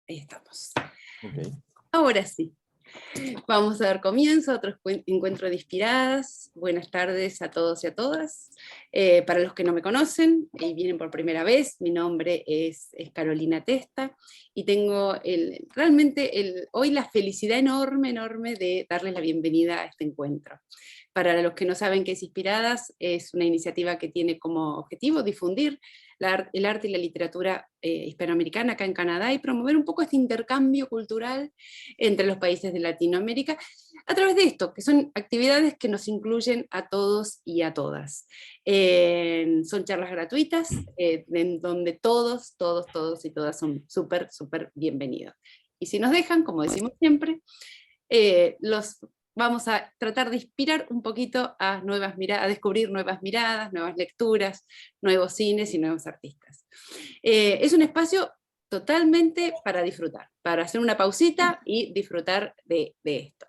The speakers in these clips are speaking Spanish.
Ahí estamos. Okay. Ahora sí. Vamos a dar comienzo a otro encuentro de Inspiradas. Buenas tardes a todos y a todas. Para los que no me conocen y vienen por primera vez, mi nombre es Carolina Testa y tengo realmente hoy la felicidad enorme de darles la bienvenida a este encuentro. Para los que no saben qué es Inspiradas, es una iniciativa que tiene como objetivo difundir el arte y la literatura hispanoamericana acá en Canadá y promover un poco este intercambio cultural entre los países de Latinoamérica a través de esto, que son actividades que nos incluyen a todos y a todas. Son charlas gratuitas, en donde todos y todas son súper bienvenidos. Y si nos dejan, como decimos siempre, los vamos a tratar de inspirar un poquito a nuevas miradas, a descubrir nuevas miradas, nuevas lecturas, nuevos cines y nuevos artistas. Es un espacio totalmente para disfrutar, para hacer una pausita y disfrutar de esto.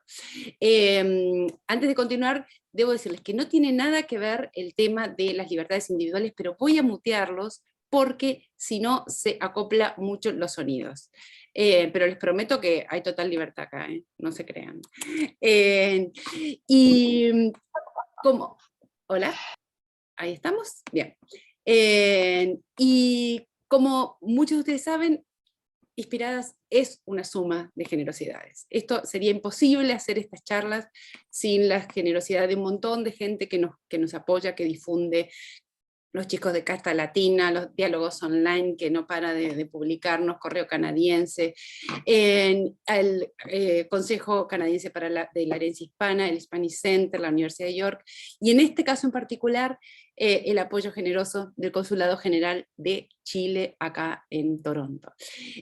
Antes de continuar, debo decirles que no tiene nada que ver el tema de las libertades individuales, pero voy a mutearlos porque si no se acopla mucho los sonidos. Pero les prometo que hay total libertad acá, no se crean. Y como, hola, ahí estamos, bien. Y como muchos de ustedes saben, Inspiradas es una suma de generosidades. Esto sería imposible hacer estas charlas sin la generosidad de un montón de gente que nos apoya, que difunde, los chicos de Casta Latina, los diálogos online que no para de publicarnos, Correo Canadiense, el Consejo Canadiense de la Herencia Hispana, el Spanish Center, la Universidad de York, y en este caso en particular, el apoyo generoso del Consulado General de Chile acá en Toronto.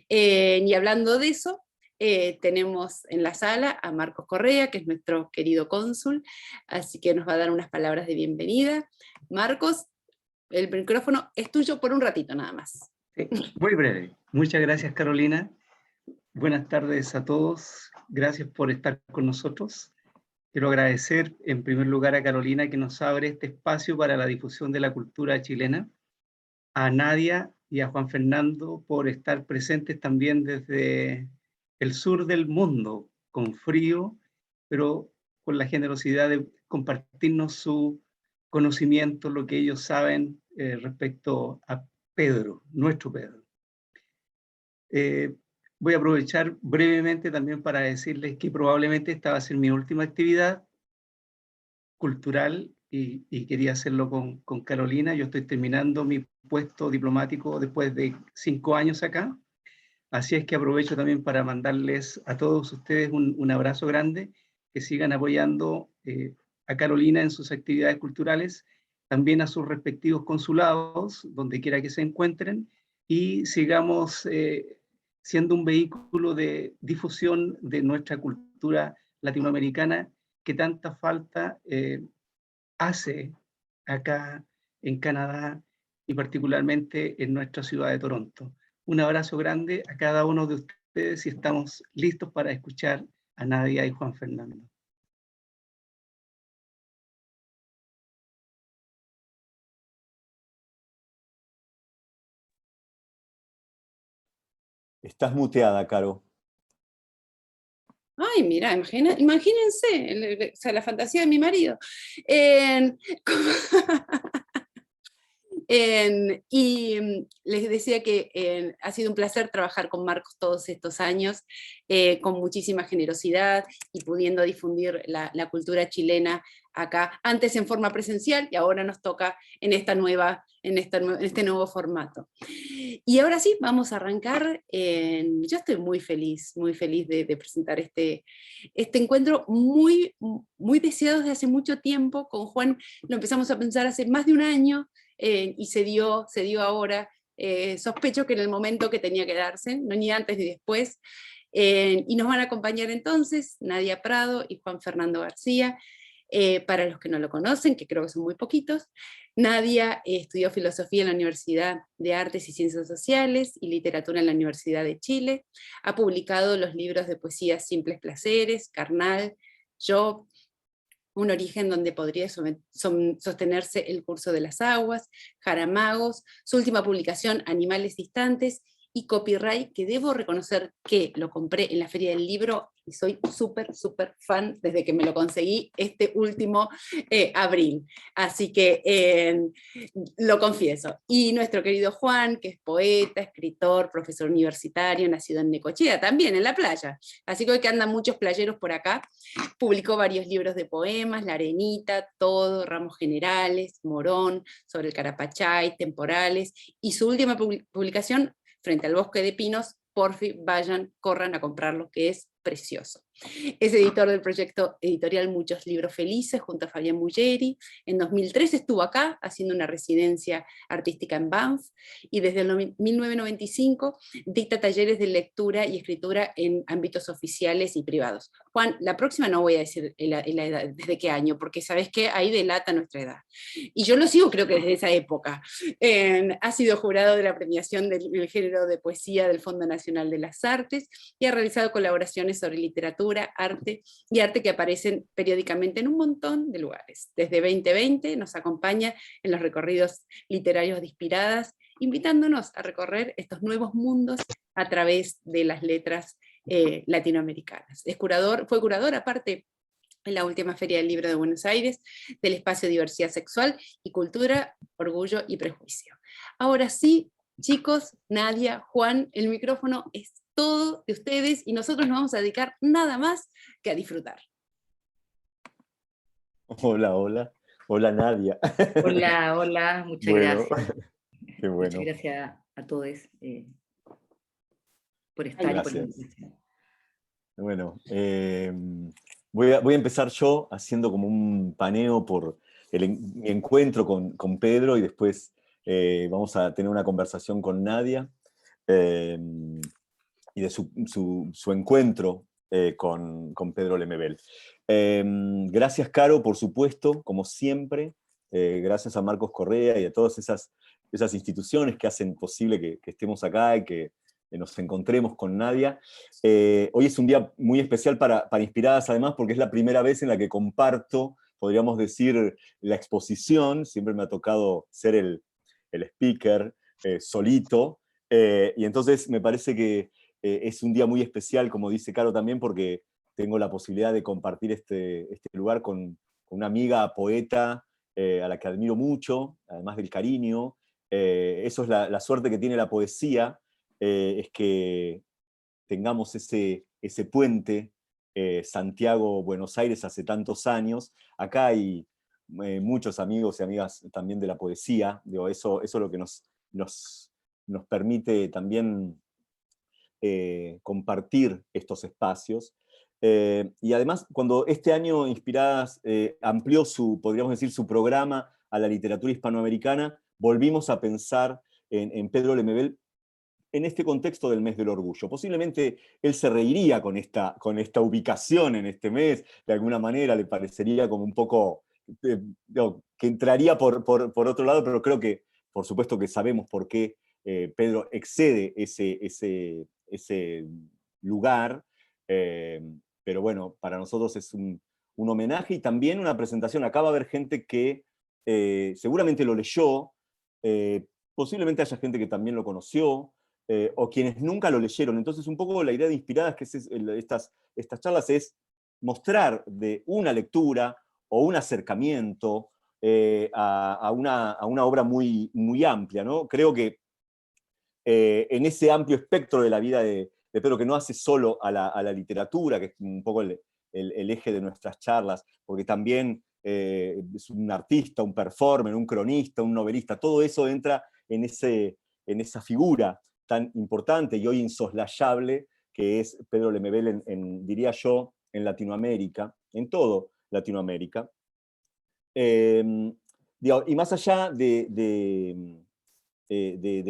Y hablando de eso, tenemos en la sala a Marcos Correa, que es nuestro querido cónsul, así que nos va a dar unas palabras de bienvenida. Marcos, el micrófono es tuyo por un ratito nada más. Sí, muy breve. Muchas gracias, Carolina. Buenas tardes a todos. Gracias por estar con nosotros. Quiero agradecer en primer lugar a Carolina que nos abre este espacio para la difusión de la cultura chilena, a Nadia y a Juan Fernando por estar presentes también desde el sur del mundo, con frío, pero con la generosidad de compartirnos su conocimiento, lo que ellos saben respecto a Pedro, nuestro Pedro. Voy a aprovechar brevemente también para decirles que probablemente esta va a ser mi última actividad cultural y quería hacerlo con Carolina. Yo estoy terminando mi puesto diplomático después de 5 años acá. Así es que aprovecho también para mandarles a todos ustedes un abrazo grande, que sigan apoyando a Carolina en sus actividades culturales, también a sus respectivos consulados, donde quiera que se encuentren, y sigamos siendo un vehículo de difusión de nuestra cultura latinoamericana que tanta falta hace acá en Canadá y particularmente en nuestra ciudad de Toronto. Un abrazo grande a cada uno de ustedes y estamos listos para escuchar a Nadia y Juan Fernando. Estás muteada, Caro. Ay, mira, imagínense, o sea, la fantasía de mi marido. Y les decía que ha sido un placer trabajar con Marcos todos estos años, con muchísima generosidad y pudiendo difundir la cultura chilena acá, antes en forma presencial y ahora nos toca en este nuevo formato. Y ahora sí, vamos a arrancar. Yo estoy muy feliz de presentar este encuentro muy deseado desde hace mucho tiempo. Con Juan lo empezamos a pensar hace más de un año, y se dio ahora. Sospecho que en el momento que tenía que darse, no ni antes ni después. Y nos van a acompañar entonces Nadia Prado y Juan Fernando García. Para los que no lo conocen, que creo que son muy poquitos, Nadia estudió filosofía en la Universidad de Artes y Ciencias Sociales y literatura en la Universidad de Chile. Ha publicado los libros de poesía Simples Placeres, Carnal, Yo, Un origen donde podría sostenerse el curso de las aguas, Jaramagos, su última publicación, Animales Distantes, y copyright, que debo reconocer que lo compré en la Feria del Libro y soy súper, súper fan desde que me lo conseguí este último abril. Así que lo confieso. Y nuestro querido Juan, que es poeta, escritor, profesor universitario, nacido en Necochea, también en la playa. Así que hoy que andan muchos playeros por acá, publicó varios libros de poemas, La Arenita, Todo, Ramos Generales, Morón, sobre el Carapachay, Temporales, y su última publicación, Frente al Bosque de Pinos, porfi, vayan, corran a comprarlo, que es precioso. Es editor del proyecto editorial Muchos Libros Felices, junto a Fabián Bulleri. En 2003 estuvo acá, haciendo una residencia artística en Banff, y desde el 1995 dicta talleres de lectura y escritura en ámbitos oficiales y privados. Juan, la próxima no voy a decir la edad, desde qué año, porque sabes que ahí delata nuestra edad. Y yo lo sigo creo que desde esa época. Ha sido jurado de la premiación del género de poesía del Fondo Nacional de las Artes, y ha realizado colaboraciones sobre literatura, arte y arte que aparecen periódicamente en un montón de lugares. Desde 2020 nos acompaña en los recorridos literarios de Inspiradas, invitándonos a recorrer estos nuevos mundos a través de las letras latinoamericanas. Fue curador aparte en la última Feria del Libro de Buenos Aires, del espacio Diversidad Sexual y Cultura, Orgullo y Prejuicio. Ahora sí, chicos, Nadia, Juan, el micrófono es todo de ustedes y nosotros nos vamos a dedicar nada más que a disfrutar. Hola, hola. Hola, Nadia. Hola, hola, muchas Bueno, gracias. qué bueno. Muchas gracias a todos por estar y por la Gracias. invitación. Bueno, voy a empezar yo haciendo como un paneo por mi encuentro con Pedro, y después vamos a tener una conversación con Nadia y de su encuentro con Pedro Lemebel. Gracias, Caro, por supuesto, como siempre. Gracias a Marcos Correa y a todas esas instituciones que hacen posible que estemos acá y que nos encontremos con Nadia. Hoy es un día muy especial para Inspiradas, además, porque es la primera vez en la que comparto, podríamos decir, la exposición. Siempre me ha tocado ser el speaker solito, y entonces me parece que es un día muy especial, como dice Caro también, porque tengo la posibilidad de compartir este lugar con una amiga poeta a la que admiro mucho, además del cariño. Eso es la suerte que tiene la poesía, es que tengamos ese puente Santiago-Buenos Aires hace tantos años. Acá hay muchos amigos y amigas también de la poesía. Digo, eso es lo que nos permite también compartir estos espacios. Y además, cuando este año Inspiradas amplió podríamos decir, su programa a la literatura hispanoamericana, volvimos a pensar en Pedro Lemebel en este contexto del mes del orgullo. Posiblemente él se reiría con esta ubicación en este mes, de alguna manera le parecería como un poco, que entraría por otro lado, pero creo que, por supuesto que sabemos por qué Pedro excede ese lugar, pero bueno, para nosotros es un homenaje y también una presentación. Acá va a haber gente que seguramente lo leyó, posiblemente haya gente que también lo conoció, o quienes nunca lo leyeron. Entonces, un poco la idea de Inspiradas, que estas charlas, es mostrar de una lectura o un acercamiento a una obra muy, muy amplia, ¿no? Creo que en ese amplio espectro de la vida de Pedro, que no hace solo a la literatura, que es un poco el eje de nuestras charlas, porque también es un artista, un performer, un cronista, un novelista, todo eso entra en esa figura tan importante y hoy insoslayable que es Pedro Lemebel diría yo, en Latinoamérica, en todo Latinoamérica. Y más allá de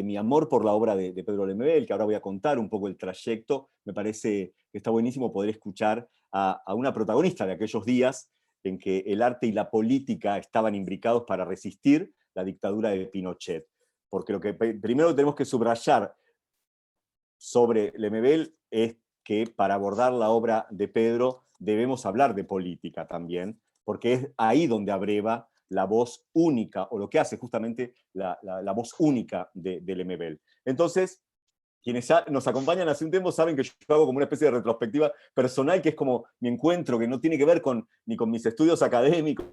mi amor por la obra de Pedro Lemebel, que ahora voy a contar un poco el trayecto, me parece que está buenísimo poder escuchar a una protagonista de aquellos días en que el arte y la política estaban imbricados para resistir la dictadura de Pinochet. Porque lo que primero tenemos que subrayar sobre Lemebel es que para abordar la obra de Pedro debemos hablar de política también, porque es ahí donde abreva la voz única, o lo que hace justamente la voz única de Lemebel. Entonces, quienes ya nos acompañan hace un tiempo saben que yo hago como una especie de retrospectiva personal, que es como mi encuentro, que no tiene que ver ni con mis estudios académicos,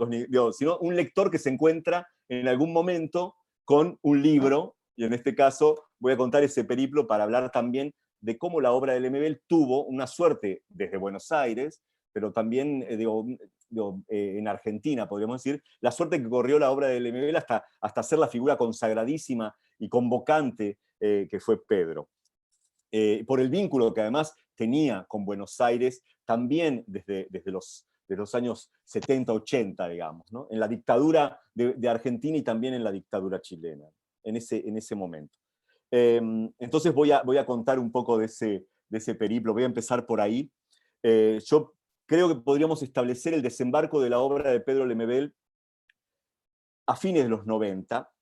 sino un lector que se encuentra en algún momento con un libro, y en este caso voy a contar ese periplo para hablar también de cómo la obra de Lemebel tuvo una suerte desde Buenos Aires, pero también en Argentina, podríamos decir, la suerte que corrió la obra de Lemebel hasta ser la figura consagradísima y convocante que fue Pedro. Por el vínculo que además tenía con Buenos Aires, también desde los años 70, 80, digamos, ¿no? En la dictadura de Argentina y también en la dictadura chilena, en ese momento. Entonces voy a contar un poco de ese periplo, voy a empezar por ahí. Yo creo que podríamos establecer el desembarco de la obra de Pedro Lemebel a fines de los 90,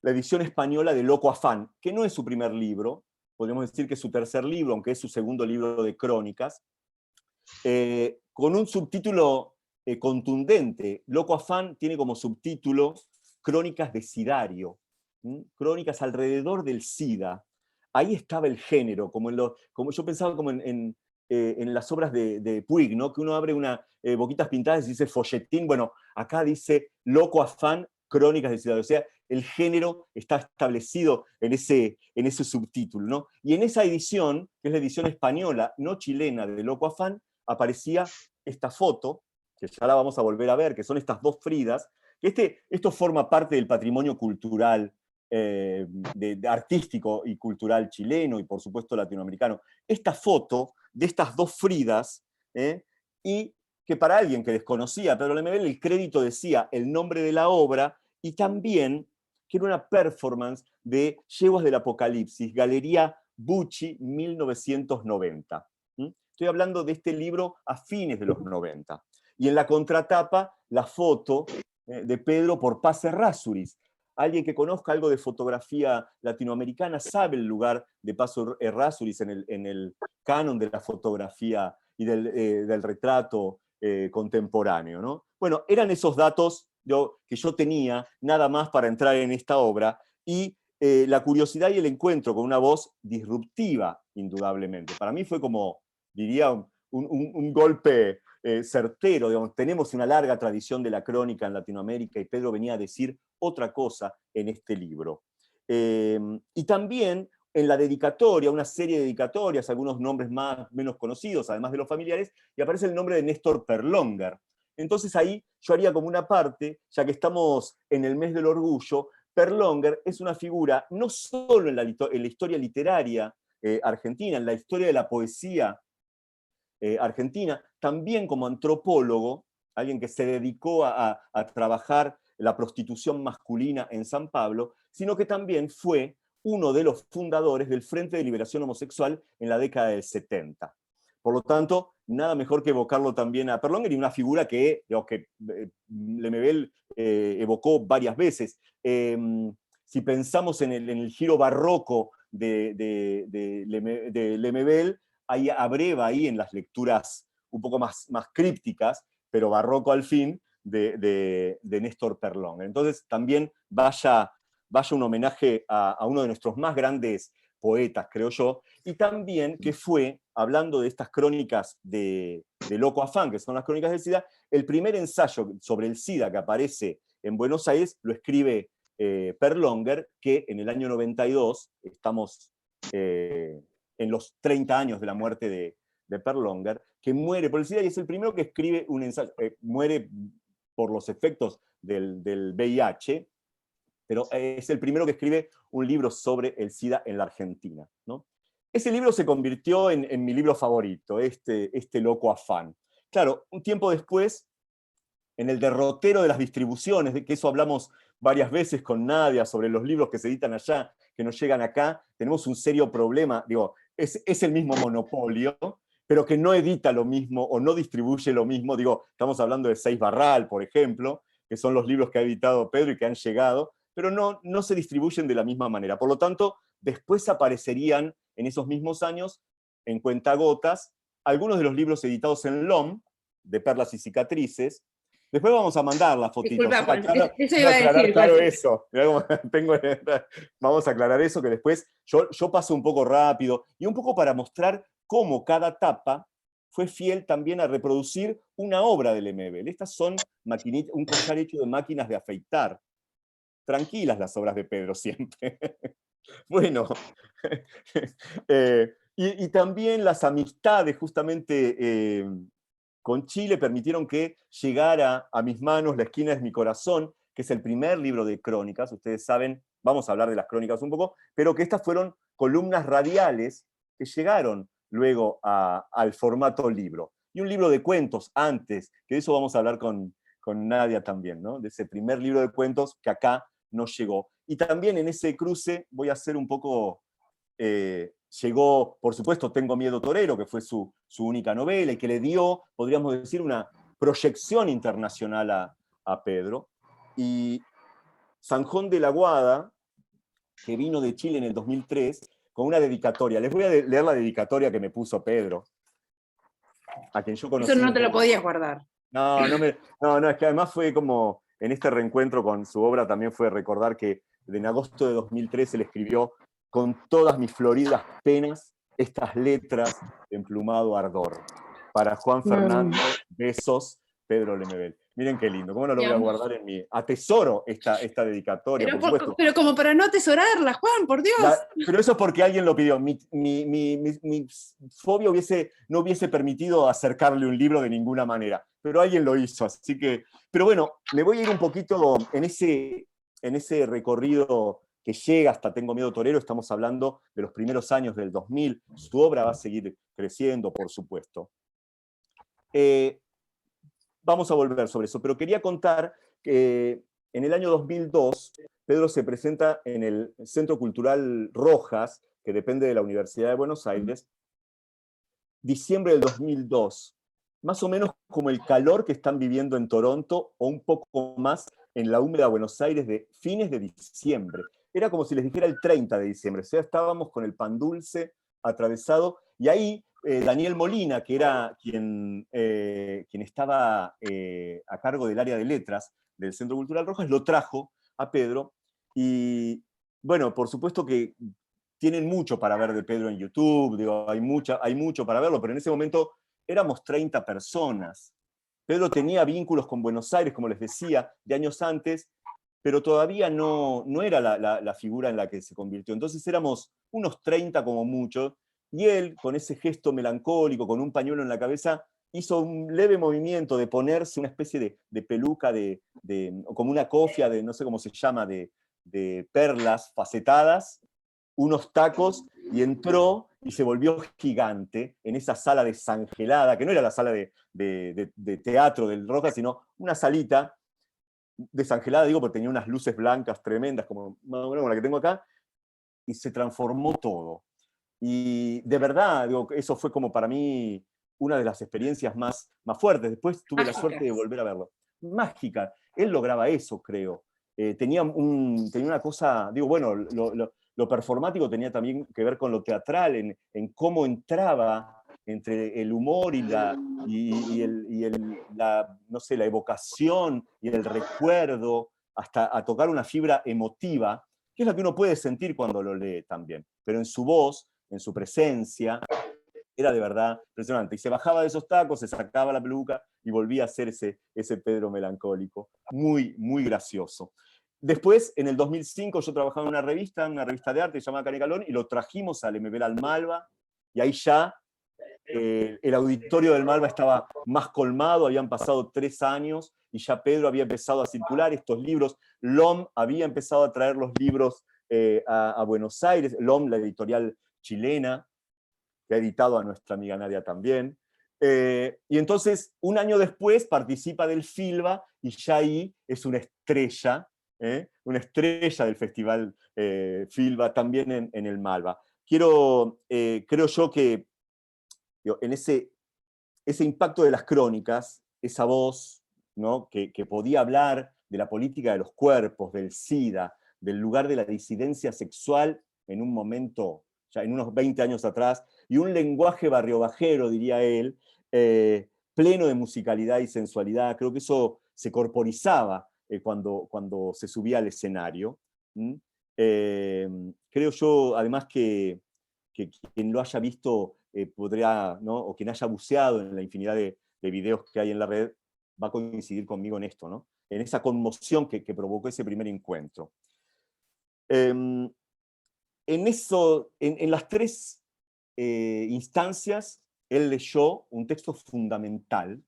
la edición española de Loco Afán, que no es su primer libro, podríamos decir que es su tercer libro, aunque es su segundo libro de crónicas, con un subtítulo contundente. Loco Afán tiene como subtítulo Crónicas de Sidario, crónicas alrededor del SIDA. Ahí estaba el género, como yo pensaba como en las obras de Puig, ¿no? Que uno abre Boquitas Pintadas y dice folletín, bueno, acá dice Loco Afán, Crónicas de Sidario. O sea, el género está establecido en ese subtítulo, ¿no? Y en esa edición, que es la edición española, no chilena, de Loco Afán, aparecía esta foto, que ya la vamos a volver a ver, que son estas dos Fridas, que esto forma parte del patrimonio cultural, artístico y cultural chileno y por supuesto latinoamericano. Esta foto de estas dos Fridas, y que para alguien que desconocía a Pedro Lemebel, el crédito decía el nombre de la obra y también que era una performance de Yeguas del Apocalipsis, Galería Bucci, 1990. Estoy hablando de este libro a fines de los 90. Y en la contratapa, la foto de Pedro por Paz Errázuriz. Alguien que conozca algo de fotografía latinoamericana sabe el lugar de Paz Errázuriz en el canon de la fotografía y del retrato contemporáneo, ¿no? Bueno, eran esos datos que yo tenía nada más para entrar en esta obra, y la curiosidad y el encuentro con una voz disruptiva, indudablemente. Para mí fue como, diría, un golpe certero. Digamos, tenemos una larga tradición de la crónica en Latinoamérica y Pedro venía a decir otra cosa en este libro. Y también en la dedicatoria, una serie de dedicatorias, algunos nombres menos conocidos, además de los familiares, y aparece el nombre de Néstor Perlonguer. Entonces ahí yo haría como una parte, ya que estamos en el mes del orgullo, Perlonguer es una figura no solo en la historia literaria argentina, en la historia de la poesía argentina, también como antropólogo, alguien que se dedicó a trabajar la prostitución masculina en San Pablo, sino que también fue uno de los fundadores del Frente de Liberación Homosexual en la década del 70. Por lo tanto, nada mejor que evocarlo también a Perlonguer, y una figura que Lemebel evocó varias veces. Si pensamos en el giro barroco de Lemebel, hay abreva ahí en las lecturas un poco más crípticas, pero barroco al fin, de Néstor Perlonguer. Entonces también vaya un homenaje a uno de nuestros más grandes poetas, creo yo, y también que fue, hablando de estas crónicas de Loco Afán, que son las crónicas del SIDA, el primer ensayo sobre el SIDA que aparece en Buenos Aires lo escribe Perlonguer, que en el año 92, estamos en los 30 años de la muerte de Perlonguer, que muere por el SIDA y es el primero que escribe un ensayo, muere por los efectos del VIH, pero es el primero que escribe un libro sobre el SIDA en la Argentina, ¿no? Ese libro se convirtió en mi libro favorito, este Loco Afán. Claro, un tiempo después, en el derrotero de las distribuciones, de que eso hablamos varias veces con Nadia sobre los libros que se editan allá, que no llegan acá, tenemos un serio problema. Digo, es el mismo monopolio, pero que no edita lo mismo o no distribuye lo mismo. Digo, estamos hablando de Seis Barral, por ejemplo, que son los libros que ha editado Pedro y que han llegado, pero no se distribuyen de la misma manera. Por lo tanto, después aparecerían en esos mismos años, en cuentagotas, algunos de los libros editados en LOM, de Perlas y Cicatrices, Después vamos a mandar la fotito. Disculpa, Juan, Claro, eso quiero iba a aclarar decir. claro Juan. eso. Mirá cómo vamos a aclarar eso, que después yo paso un poco rápido, y un poco para mostrar cómo cada tapa fue fiel también a reproducir una obra del Lemebel. Estas son un collar hecho de máquinas de afeitar. Tranquilas las obras de Pedro siempre. Bueno, y también las amistades justamente con Chile permitieron que llegara a mis manos La esquina es mi corazón, que es el primer libro de crónicas. Ustedes saben, vamos a hablar de las crónicas un poco, pero que estas fueron columnas radiales que llegaron luego al formato libro. Y un libro de cuentos antes, que de eso vamos a hablar con Nadia también, ¿no? De ese primer libro de cuentos que acá no llegó. Y también en ese cruce voy a hacer un poco... llegó, por supuesto, Tengo miedo torero, que fue su única novela, y que le dio, podríamos decir, una proyección internacional a Pedro. Y Sanjón de la Guada, que vino de Chile en el 2003, con una dedicatoria. Les voy a leer la dedicatoria que me puso Pedro, a quien yo conocí. Eso no te lo podías guardar. No, es que además fue como, en este reencuentro con su obra también fue recordar que en agosto de 2013 le escribió: con todas mis floridas penas, estas letras de emplumado ardor. Para Juan Fernando, besos, Pedro Lemebel. Miren qué lindo, ¿cómo no lo voy a guardar en mi... Atesoro esta dedicatoria, por supuesto. Pero como para no atesorarla, Juan, por Dios. Pero eso es porque alguien lo pidió. Mi fobia no hubiese permitido acercarle un libro de ninguna manera, pero alguien lo hizo, así que... Pero bueno, me voy a ir un poquito en ese recorrido que llega hasta Tengo miedo torero. Estamos hablando de los primeros años del 2000. Su obra va a seguir creciendo, por supuesto. Vamos a volver sobre eso, pero quería contar que en el año 2002 Pedro se presenta en el Centro Cultural Rojas, que depende de la Universidad de Buenos Aires, diciembre del 2002, más o menos como el calor que están viviendo en Toronto, o un poco más en la húmeda Buenos Aires de fines de diciembre. Era como si les dijera el 30 de diciembre, o sea, estábamos con el pan dulce atravesado, y ahí Daniel Molina, que era quien estaba a cargo del área de letras del Centro Cultural Rojas, lo trajo a Pedro, y bueno, por supuesto que tienen mucho para ver de Pedro en YouTube, digo, hay mucho para verlo, pero en ese momento éramos 30 personas. Pedro tenía vínculos con Buenos Aires, como les decía, de años antes, pero todavía no era la figura en la que se convirtió. Entonces éramos unos 30 como mucho, y él, con ese gesto melancólico, con un pañuelo en la cabeza, hizo un leve movimiento de ponerse una especie de peluca, como una cofia, no sé cómo se llama, de perlas facetadas, unos tacos, y entró y se volvió gigante en esa sala desangelada, que no era la sala de teatro del Rojas, sino una salita desangelada, digo, porque tenía unas luces blancas tremendas, como la que tengo acá, y se transformó todo. Y de verdad, digo, eso fue como para mí una de las experiencias más fuertes. Después tuve la suerte de volver a verlo. Mágica. Él lograba eso, creo. Tenía una cosa, digo, bueno, lo performático tenía también que ver con lo teatral, en cómo entraba entre el humor y no sé, la evocación y el recuerdo, hasta a tocar una fibra emotiva, que es lo que uno puede sentir cuando lo lee también. Pero en su voz, en su presencia, era de verdad impresionante. Y se bajaba de esos tacos, se sacaba la peluca y volvía a ser ese Pedro melancólico. Muy, muy gracioso. Después, en el 2005, yo trabajaba en una revista de arte llamada Canecalón, y lo trajimos al Lemebel al Malva, y ahí ya el auditorio del Malva estaba más colmado, habían pasado 3 años, y ya Pedro había empezado a circular estos libros. LOM había empezado a traer los libros a Buenos Aires, LOM, la editorial chilena, que ha editado a nuestra amiga Nadia también. Y entonces, un año después, participa del FILBA, y ya ahí es una estrella del Festival FILBA, también en el Malva. Creo yo que en ese impacto de las crónicas, esa voz, ¿no? que podía hablar de la política de los cuerpos, del SIDA, del lugar de la disidencia sexual en un momento, ya en unos 20 años atrás, y un lenguaje barriobajero, diría él, pleno de musicalidad y sensualidad. Creo que eso se corporizaba cuando se subía al escenario. Creo yo, además, que quien lo haya visto podría, ¿no? O quien haya buceado en la infinidad de videos que hay en la red, va a coincidir conmigo en esto, ¿no? En esa conmoción que provocó ese primer encuentro. En las tres instancias, él leyó un texto fundamental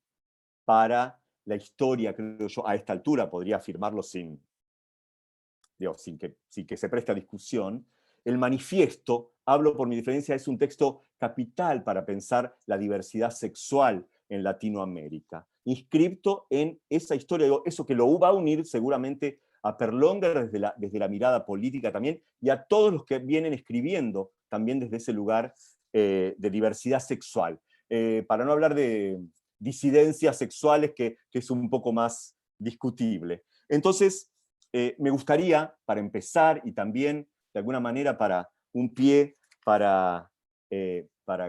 para la historia, creo yo, a esta altura, podría afirmarlo sin que se preste a discusión. El manifiesto, hablo por mi diferencia, es un texto capital para pensar la diversidad sexual en Latinoamérica, inscripto en esa historia, eso que lo va a unir seguramente a Perlonger desde la mirada política también, y a todos los que vienen escribiendo también desde ese lugar de diversidad sexual. Para no hablar de disidencias sexuales, que es un poco más discutible. Entonces, me gustaría, para empezar, y también, de alguna manera, para un pie para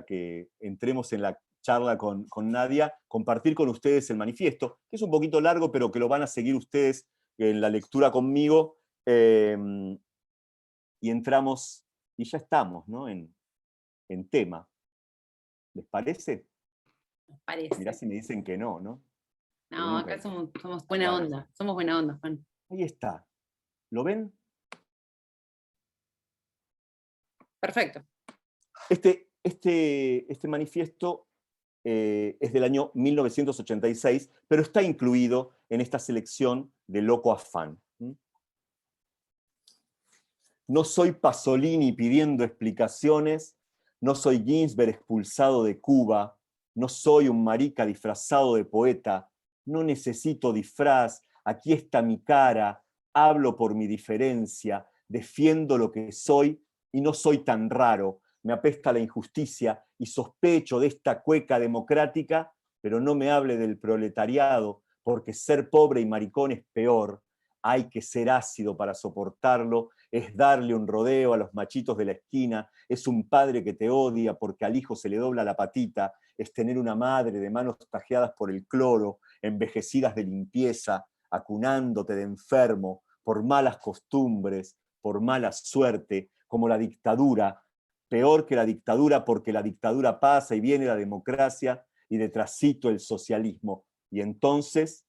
que entremos en la charla con Nadia, compartir con ustedes el manifiesto, que es un poquito largo, pero que lo van a seguir ustedes en la lectura conmigo, y entramos, y ya estamos, ¿no? en tema. ¿Les parece? Nos parece. Mirá si me dicen que no, ¿no? No, acá somos buena onda. Somos buena onda, Juan. Ahí está. ¿Lo ven? Perfecto. Este manifiesto es del año 1986, pero está incluido en esta selección de Loco Afán. No soy Pasolini pidiendo explicaciones, no soy Ginsberg expulsado de Cuba, no soy un marica disfrazado de poeta, no necesito disfraz, aquí está mi cara, hablo por mi diferencia, defiendo lo que soy y no soy tan raro, me apesta la injusticia y sospecho de esta cueca democrática, pero no me hable del proletariado, porque ser pobre y maricón es peor. Hay que ser ácido para soportarlo, es darle un rodeo a los machitos de la esquina, es un padre que te odia porque al hijo se le dobla la patita, es tener una madre de manos tajeadas por el cloro, envejecidas de limpieza, acunándote de enfermo, por malas costumbres, por mala suerte, como la dictadura, peor que la dictadura porque la dictadura pasa y viene la democracia y detrásito el socialismo. Y entonces,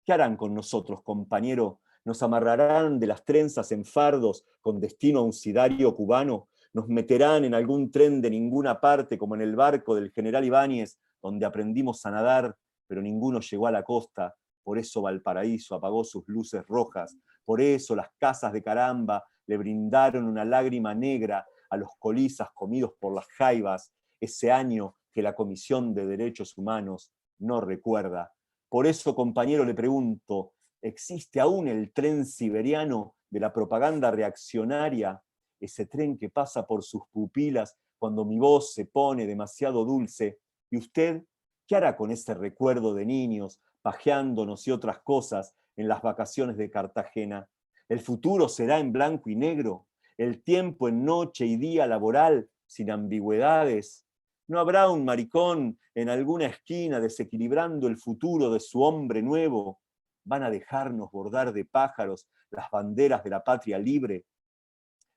¿qué harán con nosotros, compañero? ¿Nos amarrarán de las trenzas en fardos con destino a un sidario cubano? ¿Nos meterán en algún tren de ninguna parte, como en el barco del general Ibáñez, donde aprendimos a nadar, pero ninguno llegó a la costa? Por eso Valparaíso apagó sus luces rojas. Por eso las casas de Caramba le brindaron una lágrima negra a los colizas comidos por las jaivas, ese año que la Comisión de Derechos Humanos no recuerda. Por eso, compañero, le pregunto, ¿existe aún el tren siberiano de la propaganda reaccionaria? Ese tren que pasa por sus pupilas cuando mi voz se pone demasiado dulce. ¿Y usted qué hará con ese recuerdo de niños, pajeándonos y otras cosas en las vacaciones de Cartagena? ¿El futuro será en blanco y negro? ¿El tiempo en noche y día laboral sin ambigüedades? ¿No habrá un maricón en alguna esquina desequilibrando el futuro de su hombre nuevo? ¿Van a dejarnos bordar de pájaros las banderas de la patria libre?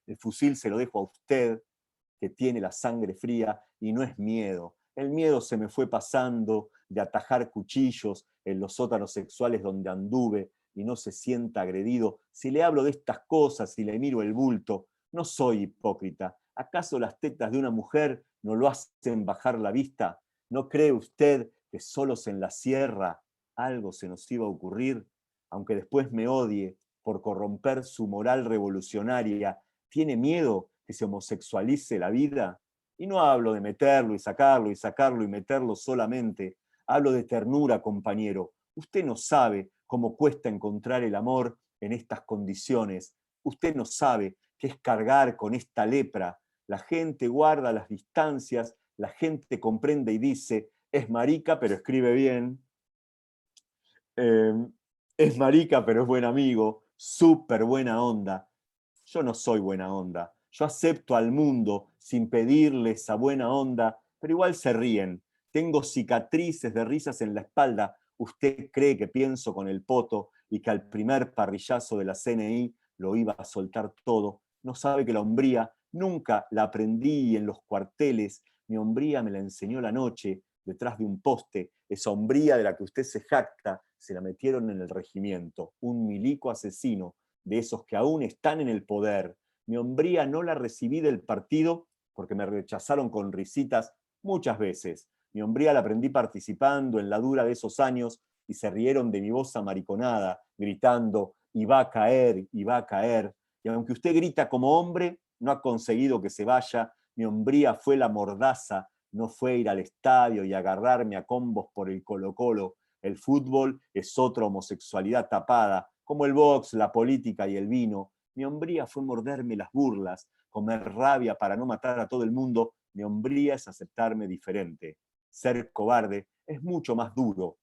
El fusil se lo dejo a usted, que tiene la sangre fría, y no es miedo. El miedo se me fue pasando de atajar cuchillos en los sótanos sexuales donde anduve, y no se sienta agredido si le hablo de estas cosas y le miro el bulto. No soy hipócrita. ¿Acaso las tetas de una mujer no lo hacen bajar la vista? ¿No cree usted que solos en la sierra algo se nos iba a ocurrir? Aunque después me odie por corromper su moral revolucionaria, ¿tiene miedo que se homosexualice la vida? Y no hablo de meterlo y sacarlo y sacarlo y meterlo solamente. Hablo de ternura, compañero. Usted no sabe cómo cuesta encontrar el amor en estas condiciones. Usted no sabe qué es cargar con esta lepra. La gente guarda las distancias, la gente comprende y dice, es marica, pero escribe bien. Es marica, pero es buen amigo, súper buena onda. Yo no soy buena onda. Yo acepto al mundo sin pedirle esa buena onda, pero igual se ríen. Tengo cicatrices de risas en la espalda. usted cree que pienso con el poto y que al primer parrillazo de la CNI lo iba a soltar todo. No sabe que la hombría nunca la aprendí en los cuarteles. Mi hombría me la enseñó la noche, detrás de un poste. Esa hombría de la que usted se jacta, se la metieron en el regimiento. Un milico asesino, de esos que aún están en el poder. Mi hombría no la recibí del partido porque me rechazaron con risitas muchas veces. Mi hombría la aprendí participando en la dura de esos años y se rieron de mi voz amariconada, gritando, y va a caer, y va a caer. Y aunque usted grita como hombre, no ha conseguido que se vaya. Mi hombría fue la mordaza, no fue ir al estadio y agarrarme a combos por el Colo-Colo. El fútbol es otra homosexualidad tapada, como el box, la política y el vino. Mi hombría fue morderme las burlas, comer rabia para no matar a todo el mundo. Mi hombría es aceptarme diferente. Ser cobarde es mucho más duro.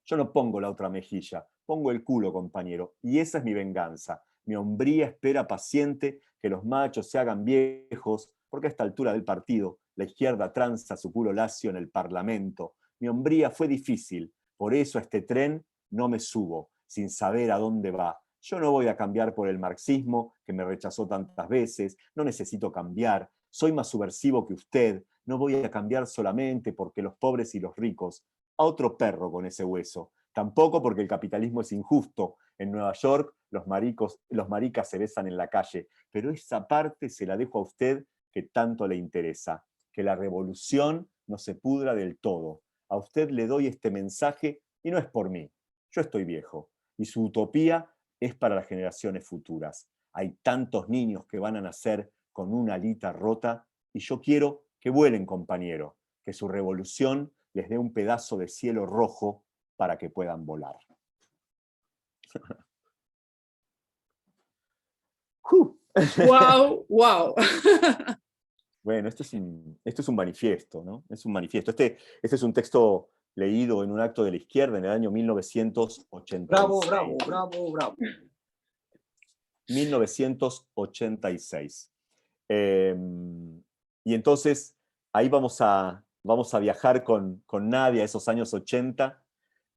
Yo no pongo la otra mejilla, pongo el culo, compañero, y esa es mi venganza. Mi hombría espera paciente que los machos se hagan viejos, porque a esta altura del partido la izquierda tranza su culo lacio en el Parlamento. Mi hombría fue difícil, por eso a este tren no me subo, sin saber a dónde va. Yo no voy a cambiar por el marxismo, que me rechazó tantas veces, no necesito cambiar, soy más subversivo que usted, no voy a cambiar solamente porque los pobres y los ricos, a otro perro con ese hueso. Tampoco porque el capitalismo es injusto. En Nueva York los maricas se besan en la calle, pero esa parte se la dejo a usted que tanto le interesa. Que la revolución no se pudra del todo. A usted le doy este mensaje y no es por mí. Yo estoy viejo y su utopía es para las generaciones futuras. Hay tantos niños que van a nacer con una alita rota y yo quiero que vuelen, compañero, que su revolución les dé un pedazo de cielo rojo para que puedan volar. ¡Wow! ¡Wow! Bueno, esto es un manifiesto, ¿no? Es un manifiesto. Este es un texto leído en un acto de la izquierda en el año 1986. Bravo, bravo, bravo, bravo. 1986. Y entonces ahí vamos a viajar con Nadia a esos años 80.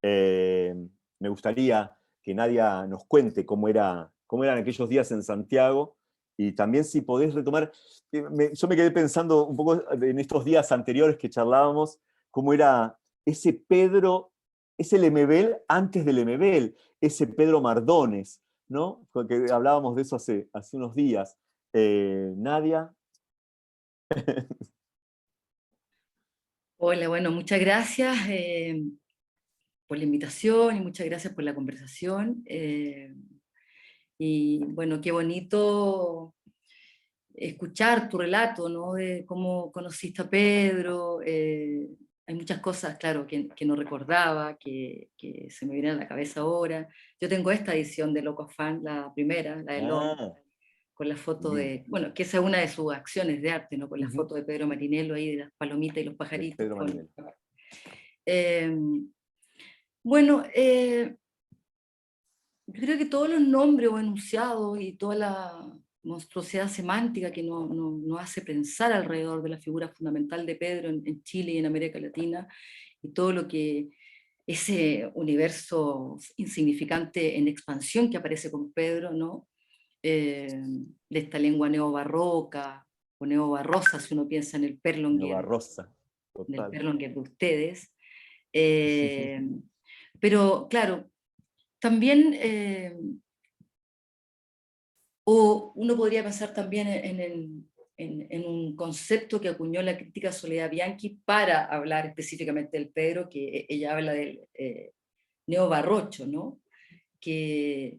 Me gustaría que Nadia nos cuente cómo eran aquellos días en Santiago, y también si podés retomar, yo me quedé pensando un poco en estos días anteriores que charlábamos, cómo era ese Pedro, ese Lemebel antes del Lemebel, ese Pedro Mardones, ¿no? Porque hablábamos de eso hace unos días. Nadia. Hola, bueno, muchas gracias por la invitación y muchas gracias por la conversación. Y bueno, qué bonito escuchar tu relato, ¿no? De cómo conociste a Pedro. Hay muchas cosas, claro, que no recordaba, que se me vienen a la cabeza ahora. Yo tengo esta edición de Loco Fan, la primera, la de Long, con la foto de, bueno, que esa es una de sus acciones de arte, ¿no? Con la foto de Pedro Marinello ahí, de las palomitas y los pajaritos. Bueno, yo creo que todos los nombres o enunciados y toda la monstruosidad semántica que nos hace pensar alrededor de la figura fundamental de Pedro en Chile y en América Latina, y todo lo que ese universo insignificante en expansión que aparece con Pedro, ¿no? De esta lengua neobarroca o neobarrosa, si uno piensa en el Perlonger, en el Perlonger de ustedes. Pero claro, también, o uno podría pensar también en un concepto que acuñó la crítica Soledad Bianchi para hablar específicamente del Pedro, que ella habla del neobarrocho, ¿no? Que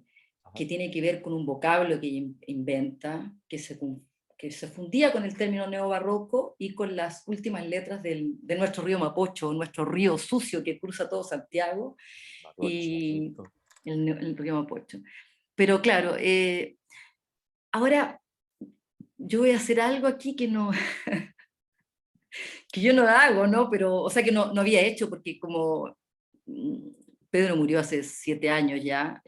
tiene que ver con un vocablo que inventa, que se fundía con el término neobarroco y con las últimas letras de nuestro río Mapocho, nuestro río sucio que cruza todo Santiago, y el río Mapocho. Pero claro, ahora yo voy a hacer algo aquí que no que yo no hago, ¿no? Pero, o sea, que no había hecho, porque como Pedro murió hace 7 años ya,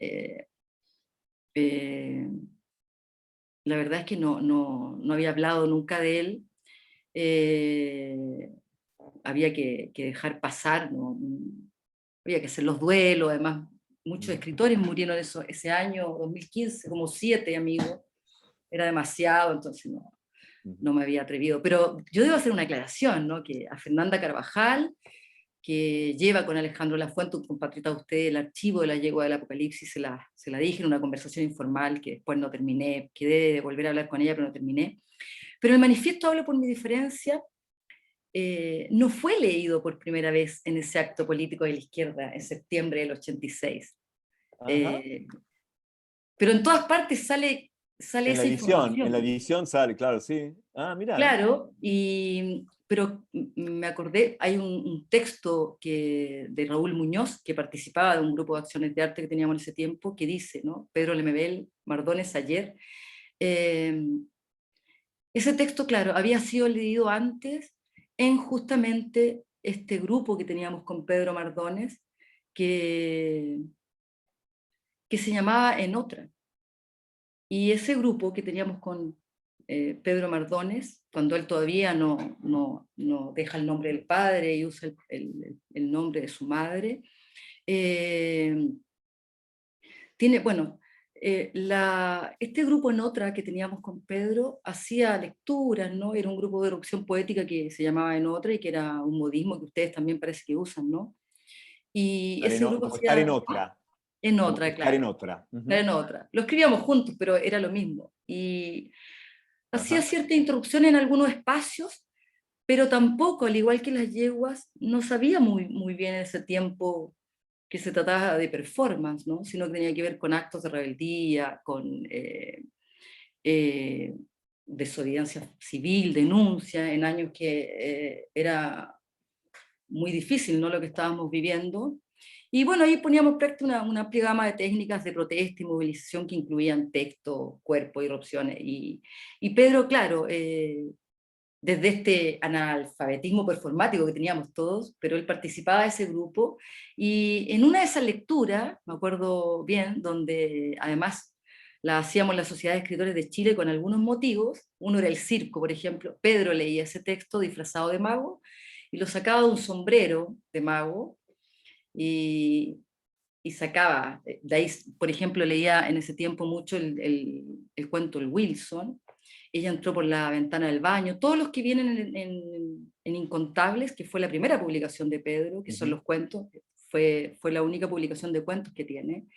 la verdad es que no había hablado nunca de él. Había que dejar pasar, ¿no? había que hacer los duelos, además muchos escritores murieron ese año, 2015, como 7 amigos, era demasiado, entonces no me había atrevido. Pero yo debo hacer una aclaración, ¿no? Que a Fernanda Carvajal, que lleva con Alejandro Lafuente, un compatriota de usted, el archivo de la yegua del Apocalipsis, se la dije en una conversación informal que después no terminé, quedé de volver a hablar con ella, pero no terminé. Pero el manifiesto Hablo por mi diferencia no fue leído por primera vez en ese acto político de la izquierda en septiembre del 86. Pero en todas partes sale esa información. En la edición sale, claro, sí. Mira. Claro, pero me acordé, hay un texto de Raúl Muñoz, que participaba de un grupo de acciones de arte que teníamos en ese tiempo, que dice, ¿no? Pedro Lemebel, Mardones ayer. Ese texto, claro, había sido leído antes en justamente este grupo que teníamos con Pedro Mardones, que se llamaba En Otra. Y ese grupo que teníamos con Pedro Mardones, cuando él todavía no deja el nombre del padre y usa el nombre de su madre, tiene, bueno, este grupo En Otra que teníamos con Pedro hacía lecturas, ¿no? Era un grupo de erupción poética que se llamaba En Otra y que era un modismo que ustedes también parece que usan, ¿no? Y ese grupo Como hacía... estar en otra. En Otra, Estar claro. en otra. Estar en Otra. Lo escribíamos juntos, pero era lo mismo. Y hacía cierta introducción en algunos espacios, pero tampoco, al igual que las yeguas, no sabía muy bien en ese tiempo que se trataba de performance, ¿no? Sino que tenía que ver con actos de rebeldía, con desobediencia civil, denuncia, en años que era muy difícil, ¿no? Lo que estábamos viviendo. Y bueno, ahí poníamos en práctica una amplia gama de técnicas de protesta y movilización que incluían texto, cuerpo, irrupciones. Y Pedro, claro, desde este analfabetismo performático que teníamos todos, pero él participaba de ese grupo, y en una de esas lecturas, me acuerdo bien, donde además la hacíamos en la Sociedad de Escritores de Chile con algunos motivos, uno era el circo, por ejemplo, Pedro leía ese texto disfrazado de mago, y lo sacaba de un sombrero de mago, y sacaba, de ahí, por ejemplo, leía en ese tiempo mucho el cuento El Wilson, ella entró por la ventana del baño, todos los que vienen en Incontables, que fue la primera publicación de Pedro, que son los cuentos, fue la única publicación de cuentos que tiene,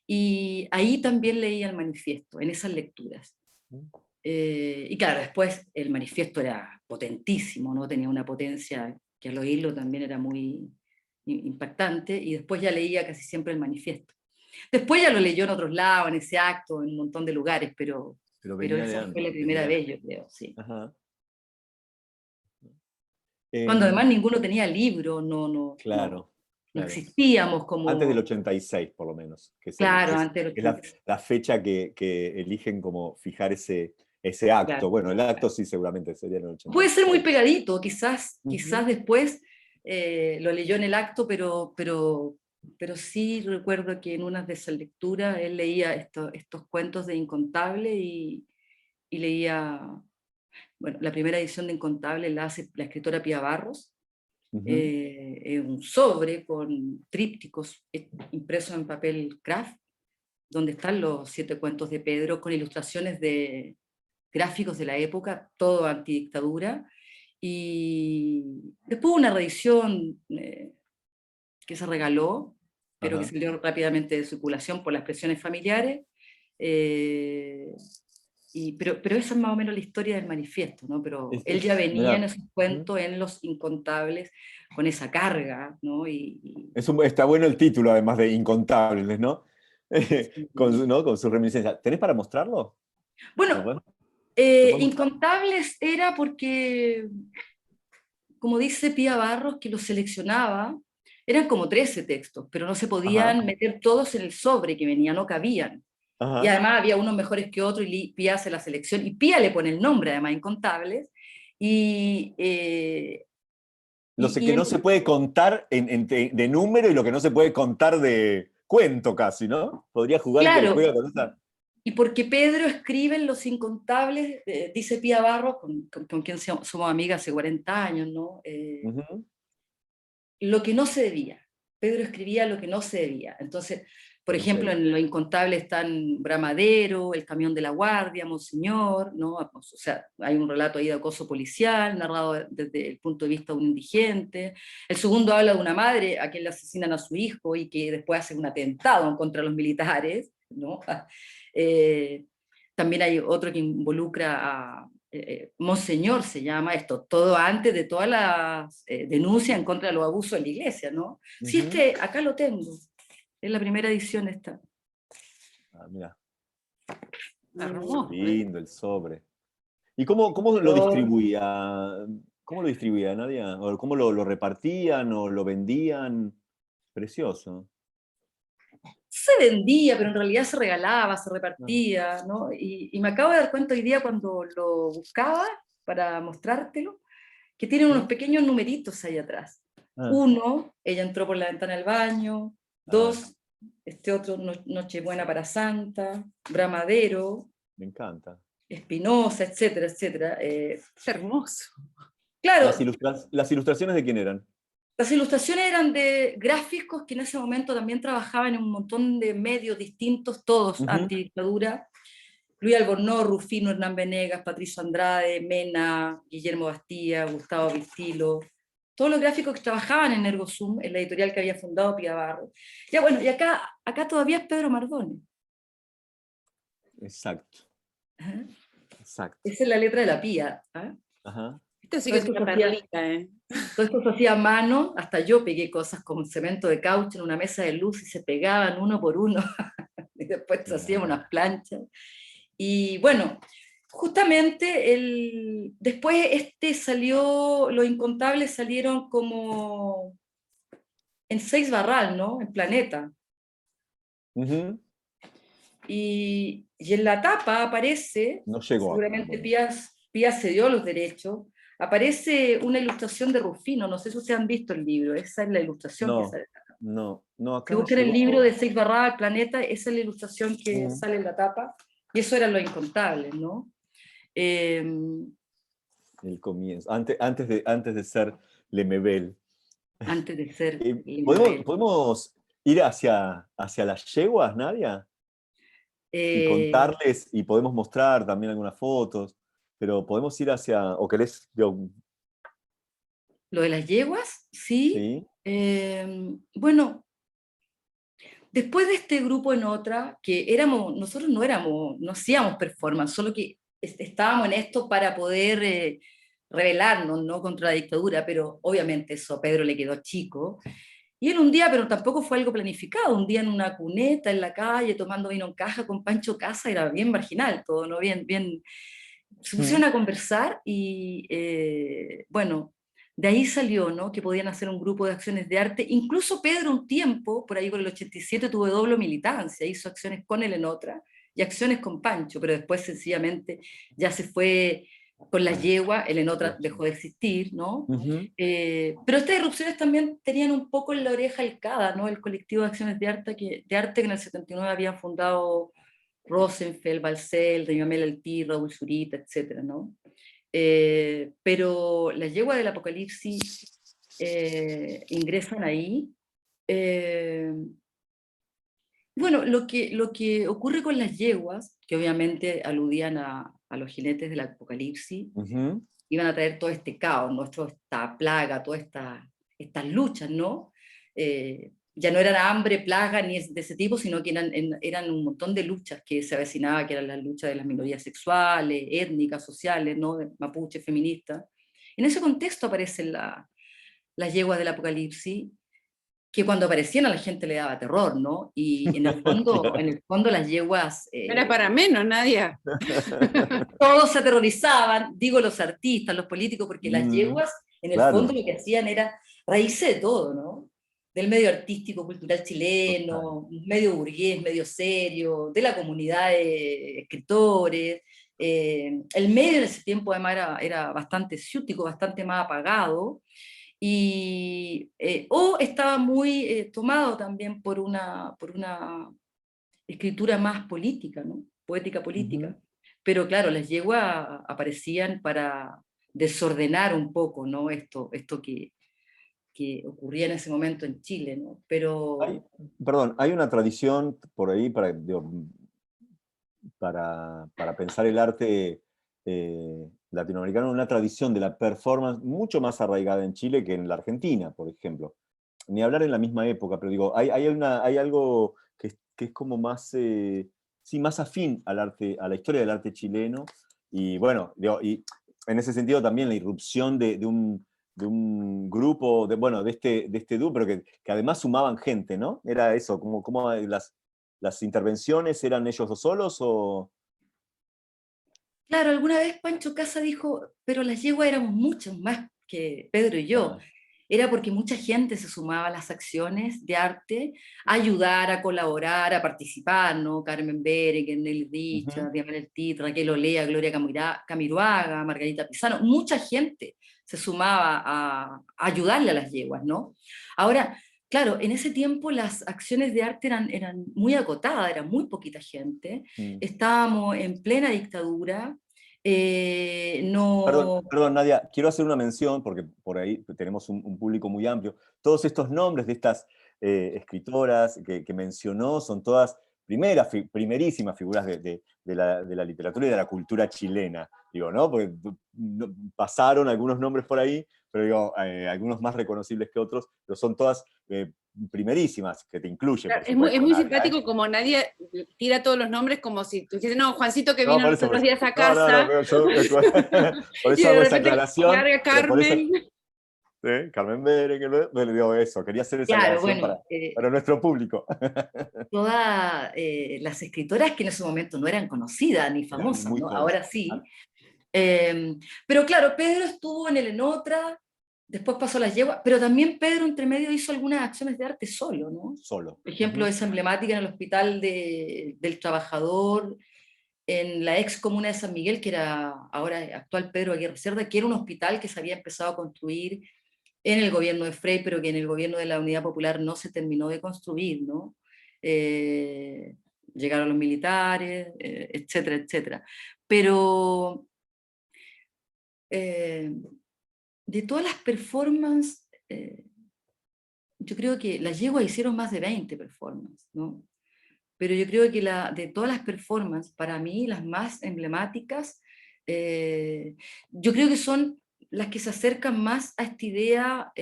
y ahí también leía el manifiesto, en esas lecturas. Y claro, después el manifiesto era potentísimo, ¿no? Tenía una potencia que al oírlo también era muy impactante, y después ya leía casi siempre el manifiesto. Después ya lo leyó en otros lados, en ese acto, en un montón de lugares, pero esa fue la primera vez, yo creo, sí. Cuando además ninguno tenía libro, Claro. No existíamos como... Antes del 86, por lo menos. Que antes del 86. Es la fecha que eligen como fijar ese acto. Claro. Bueno, el acto sí seguramente sería en el 86. Puede ser muy pegadito, quizás después lo leyó en el acto, pero sí recuerdo que en una de esas lecturas él leía estos cuentos de Incontable y leía, bueno, la primera edición de Incontable la hace la escritora Pía Barros, un sobre con trípticos impresos en papel craft, donde están los 7 cuentos de Pedro con ilustraciones de gráficos de la época, todo antidictadura, y después una reedición que se regaló, pero que salió rápidamente de circulación por las presiones familiares, pero esa es más o menos la historia del manifiesto, ¿no? Pero él ya venía en esos cuentos, en Los Incontables, con esa carga, ¿no? Está bueno el título, además de Incontables, ¿no? Con su reminiscencia. ¿Tenés para mostrarlo? Bueno, Incontables era porque, como dice Pía Barros, que los seleccionaba, eran como 13 textos, pero no se podían meter todos en el sobre que venía, no cabían. Y además había unos mejores que otros, y Pía hace la selección, y Pía le pone el nombre, además, Incontables, que no se puede contar de número y lo que no se puede contar de cuento casi, ¿no? Podría jugar claro, que juega con esa... Y porque Pedro escribe en Los Incontables, dice Pía Barros, con quien somos amigas hace 40 años, ¿no? Lo que no se debía. Pedro escribía lo que no se debía. Entonces, por No ejemplo, sé. en Lo Incontable están Bramadero, El Camión de la Guardia, Monseñor, ¿no? O sea, hay un relato ahí de acoso policial, narrado desde el punto de vista de un indigente. El segundo habla de una madre a quien le asesinan a su hijo y que después hace un atentado contra los militares, ¿no? También hay otro que involucra a Monseñor, se llama esto, todo antes de todas las denuncias en contra de los abusos en la iglesia, ¿no? Sí, acá lo tengo, es la primera edición esta. Ah, mira, Hermoso. lindo el sobre. ¿Y cómo lo distribuía? ¿Cómo lo distribuía, Nadia? ¿O cómo lo repartían o lo vendían? Precioso. Se vendía, pero en realidad se regalaba, se repartía, ¿no? Y me acabo de dar cuenta hoy día cuando lo buscaba para mostrártelo, que tienen unos pequeños numeritos ahí atrás. Ah, 1, ella entró por la ventana del baño. 2, este otro, Nochebuena para Santa, Bramadero, me encanta. Espinosa, etcétera, etcétera. Es hermoso. Claro, ¿Las ilustraciones de quién eran? las ilustraciones eran de gráficos que en ese momento también trabajaban en un montón de medios distintos, todos antidictadura. Luis Albornoz, Rufino Hernán Venegas, Patricio Andrade, Mena, Guillermo Bastía, Gustavo Vistilo, todos los gráficos que trabajaban en Ergosum, en la editorial que había fundado Pía Barro. Ya bueno, y acá todavía es Pedro Mardone. Exacto, Ajá. exacto. Esa es la letra de la Pía. ¿Ah? Ajá. Esto sí que es una perlita, ¿eh? Todo esto se hacía a mano, hasta yo pegué cosas con cemento de caucho en una mesa de luz y se pegaban uno por uno, y después se hacían unas planchas. Y bueno, justamente después salió, Los Incontables salieron como en 6 Barral, ¿no? En Planeta. Ujú. Y en la tapa aparece, No llegó acá. seguramente Bueno. Pía cedió los derechos, aparece una ilustración de Rufino, no sé si ustedes han visto el libro, esa es la ilustración que No, sale. no, acá Si no buscan el llegó. libro de 6 Barral, Planeta, esa es la ilustración que sale en la tapa, y eso eran Los Incontables, ¿no? El comienzo, antes de ser Lemebel. Antes de ser Lemebel. ¿Podemos ir hacia las yeguas, Nadia? Y Eh, contarles, y podemos mostrar también algunas fotos, pero podemos ir o querés, lo de las yeguas, sí. ¿sí? Bueno, después de este grupo en otra, que nosotros no hacíamos performance, solo que estábamos en esto para poder rebelarnos, ¿no? Contra la dictadura, pero obviamente eso a Pedro le quedó chico. Y él un día, pero tampoco fue algo planificado, un día en una cuneta en la calle, tomando vino en caja con Pancho Casa, era bien marginal todo, ¿no? Bien. Se pusieron a conversar y, bueno, de ahí salió, ¿no? Que podían hacer un grupo de acciones de arte. Incluso Pedro un tiempo, por ahí por el 87, tuvo doble militancia, hizo acciones con él en otra y acciones con Pancho, pero después sencillamente ya se fue con la yegua, él en otra dejó de existir, ¿no? Ujú. Pero estas irrupciones también tenían un poco en la oreja Alcada, ¿no? El colectivo de acciones de arte que en el 79 habían fundado Rosenfeld, Balcel, Reñamel Altí, Raúl Zurita, etc., ¿no? Pero las yeguas del Apocalipsis ingresan ahí. Eh, bueno, lo que ocurre con las yeguas, que obviamente aludían a los jinetes del Apocalipsis, Ujú. iban a traer todo este caos, ¿no? Toda esta plaga, todas estas luchas, ¿no? Ya no eran hambre, plaga ni de ese tipo, sino que eran un montón de luchas que se avecinaba, que eran las luchas de las minorías sexuales, étnicas, sociales, ¿no? De mapuche, feministas. En ese contexto aparecen las yeguas del Apocalipsis, que cuando aparecían a la gente le daba terror, ¿no? Y Claro. en el fondo las yeguas No era para menos, Nadia. todos se aterrorizaban, digo los artistas, los políticos, porque las yeguas en el fondo Claro, lo que hacían era raíces de todo, ¿no? Del medio artístico, cultural total. chileno, medio burgués, medio serio, de la comunidad de escritores. El medio en ese tiempo además era bastante ciútico, bastante más apagado, o estaba muy tomado también por una escritura más política, ¿no? Poética Ujú. política. Pero claro, las yeguas aparecían para desordenar un poco, ¿no? Esto que ocurría en ese momento en Chile, ¿no? Pero... Perdón, hay una tradición por ahí para pensar el arte latinoamericano, una tradición de la performance mucho más arraigada en Chile que en la Argentina, por ejemplo. Ni hablar en la misma época, pero digo, hay algo que es como más, sí, más afín al arte, a la historia del arte chileno, y bueno, digo, y en ese sentido también la irrupción de un grupo, bueno, de este dúo, pero que además sumaban gente, ¿no? Era eso, como las intervenciones eran ellos dos solos o... Claro, alguna vez Pancho Casa dijo, pero las yeguas éramos muchos más que Pedro y yo. Ah, Era porque mucha gente se sumaba a las acciones de arte, a ayudar, a colaborar, a participar, ¿no? Carmen Berenguer, Nelly ujú. Richard, Diana Tit, Raquel Olea, Gloria Camiroaga, Margarita Pizano, mucha gente se sumaba a ayudarle a las yeguas, ¿no? Ahora, claro, en ese tiempo las acciones de arte eran muy acotadas, era muy poquita gente, Mm. estábamos en plena dictadura, Perdón, no... perdón, Nadia, quiero hacer una mención, porque por ahí tenemos un público muy amplio. Todos estos nombres de estas escritoras que mencionó son todas primerísimas figuras de la literatura y de la cultura chilena, digo, ¿no? Porque pasaron algunos nombres por ahí, pero digo, algunos más reconocibles que otros, pero son todas primerísimas, que te incluye, Claro, por es supuesto, muy Nadia, ¿eh? simpático como nadie tira todos los nombres como si tú dices, no, Juancito que No, vino por los eso, por otros eso. días a No, no, no, casa, pero yo, por y eso de hago esa repente aclaración, larga pero por eso, Carmen. ¿sí? Carmen Berenguer, le digo eso, quería hacer esa Claro, aclaración bueno, para nuestro público. todas las escritoras que en ese momento no eran conocidas ni Eran famosas, muy ¿no? jóvenes. Ahora sí. Pero claro, Pedro estuvo en el Enotra, después pasó a las yeguas, pero también Pedro entre medio hizo algunas acciones de arte solo, ¿no? Solo. Por ejemplo, esa emblemática en el Hospital del Trabajador, en la ex comuna de San Miguel, que era ahora actual Pedro Aguirre Cerda, que era un hospital que se había empezado a construir en el gobierno de Frei, pero que en el gobierno de la Unidad Popular no se terminó de construir, ¿no? Llegaron los militares, etcétera, etcétera. Pero de todas las performances, yo creo que las yeguas hicieron más de 20 performances, ¿no? Pero yo creo que de todas las performances, para mí las más emblemáticas, yo creo que son las que se acercan más a esta idea,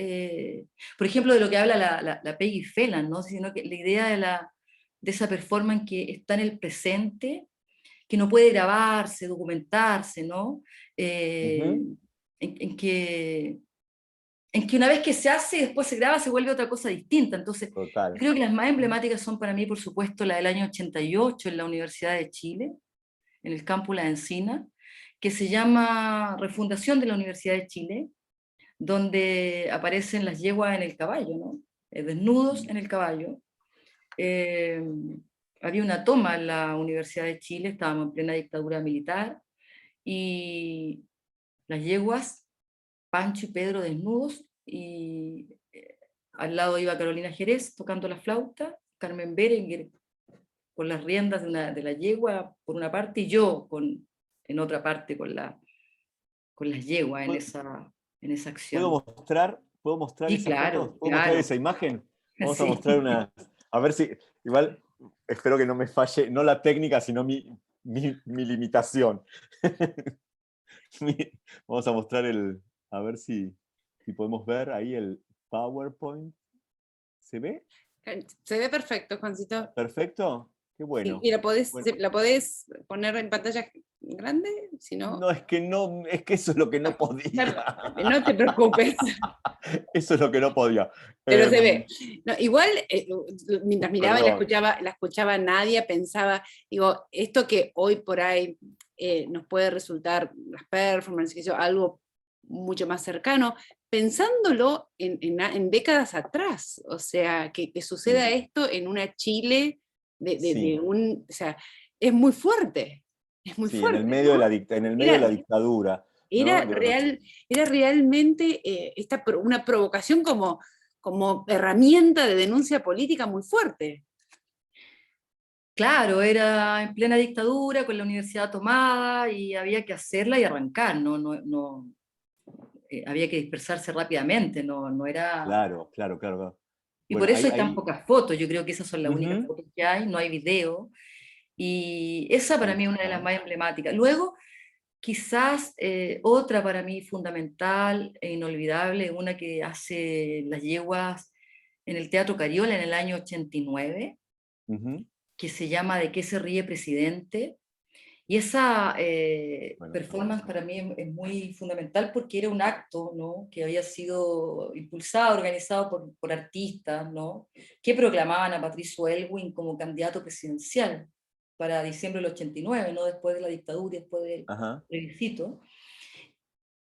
por ejemplo, de lo que habla la Peggy Phelan, ¿no? Sino que la idea de esa performance que está en el presente, que no puede grabarse, documentarse, ¿no? Eh, Ujú. en que una vez que se hace y después se graba, se vuelve otra cosa distinta. Entonces, yo Total. creo que las más emblemáticas son para mí, por supuesto, la del año 88 en la Universidad de Chile, en el campus La Encina, que se llama Refundación de la Universidad de Chile, donde aparecen las yeguas en el caballo, ¿no? Desnudos en el caballo. Eh, Había una toma en la Universidad de Chile, estábamos en plena dictadura militar, y las yeguas, Pancho y Pedro desnudos, y al lado iba Carolina Jerez tocando la flauta, Carmen Berenguer con las riendas de la yegua por una parte, y yo en otra parte con las yeguas en esa ¿Puedo acción. mostrar Sí, esas fotos? claro, ¿Puedo mostrar claro. esa imagen? Vamos a Sí. mostrar a ver si, igual, espero que no me falle, no la técnica, sino mi limitación. Vamos a mostrar a ver si podemos ver ahí el PowerPoint. ¿Se ve? Se ve perfecto, Juancito. ¿Perfecto? Qué Sí, bueno. y Bueno, la podés poner en pantalla grande, si no, no, es que eso es lo que no no te podía. preocupes. Eso es lo que no podía. Pero se Em, ve. No, igual, mientras miraba y Perdón. la escuchaba a Nadia, pensaba, digo, esto que hoy por ahí nos puede resultar, las performances, qué sé yo, algo mucho más cercano, pensándolo en décadas atrás, o sea, que suceda Sí, esto en una Chile sí, o sea, es muy sí, en el fuerte, medio de ¿no? en el medio de la Era, dictadura, ¿no? era, real, era realmente una provocación como herramienta de denuncia política muy fuerte. Claro, era en plena dictadura, con la universidad tomada, y había que hacerla y arrancar, había que dispersarse rápidamente, no era... Claro, claro, claro, claro. Y Bueno, por eso ahí, hay tan ahí, pocas fotos, yo creo que esas son las únicas ujú, fotos que hay, no hay video, y esa ahí para mí es una de las está. más emblemáticas. Luego, quizás otra para mí fundamental e inolvidable, una que hace las yeguas en el Teatro Cariola en el año 89, Ujú. que se llama ¿De qué se ríe presidente? Y esa Bueno, performance para mí es muy fundamental porque era un acto, ¿no?, que había sido impulsado, organizado por artistas, ¿no?, que proclamaban a Patricio Elwin como candidato presidencial para diciembre del 89, ¿no?, después de la dictadura y después del ajá, plebiscito.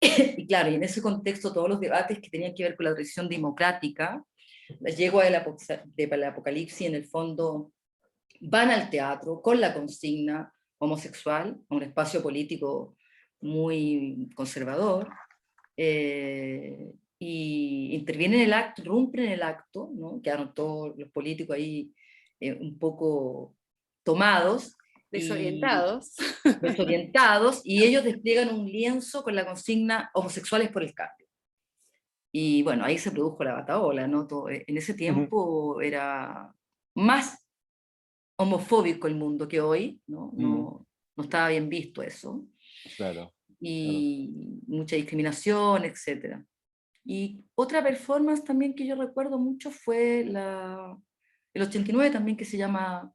Y claro, y en ese contexto todos los debates que tenían que ver con la transición democrática, las yeguas del apocalipsis en el fondo van al teatro con la consigna homosexual, a un espacio político muy conservador, y intervienen en el acto, rompen el acto, ¿no?, quedaron todos los políticos ahí un poco tomados y Desorientados. desorientados, y ellos despliegan un lienzo con la consigna homosexuales por el cambio. Y bueno, ahí se produjo la batahola, ¿no? En ese ujú, tiempo era más homofóbico el mundo que hoy, ¿no? ujú, No estaba bien visto eso, claro, claro. y mucha discriminación, etc. Y otra performance también que yo recuerdo mucho fue el 89 también, que se llama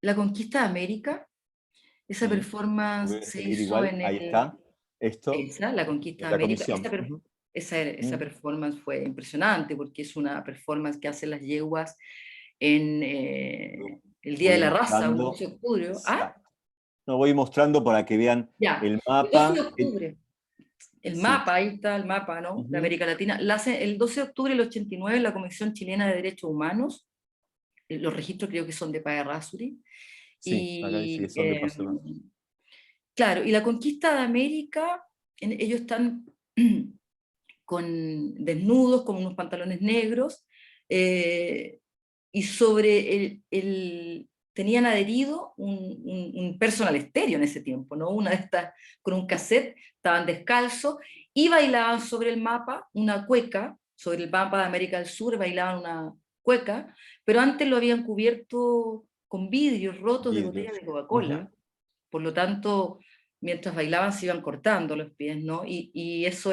La Conquista de América. Esa Sí. Voy performance a se seguir hizo igual, en ahí está. Esto, La Conquista de la América. comisión. Ujú, Esa mm, performance fue impresionante porque es una performance que hacen las yeguas en el Día voy de a ir la Raza, un mostrando. 12 de octubre. ¿Ah? Exacto. No, voy mostrando para que vean Ya, el el 12 de mapa. octubre. El Sí. mapa, ahí está el mapa, ¿no?, de Ujú, América Latina. El 12 de octubre del 89 la Comisión Chilena de Derechos Humanos, los registros creo que son de Paerrasuri, sí, acá dice que y son de Paso. claro, y la conquista de América, ellos están con desnudos, con unos pantalones negros, eh, y sobre tenían adherido un personal estéreo en ese tiempo, ¿no? Una de estas, con un cassette, estaban descalzos y bailaban sobre el mapa una cueca, sobre el mapa de América del Sur bailaban una cueca, pero antes lo habían cubierto con vidrios rotos de botellas Vidrios. de Ujú, Coca-Cola. Por lo tanto, mientras bailaban se iban cortando los pies, ¿no? Y eso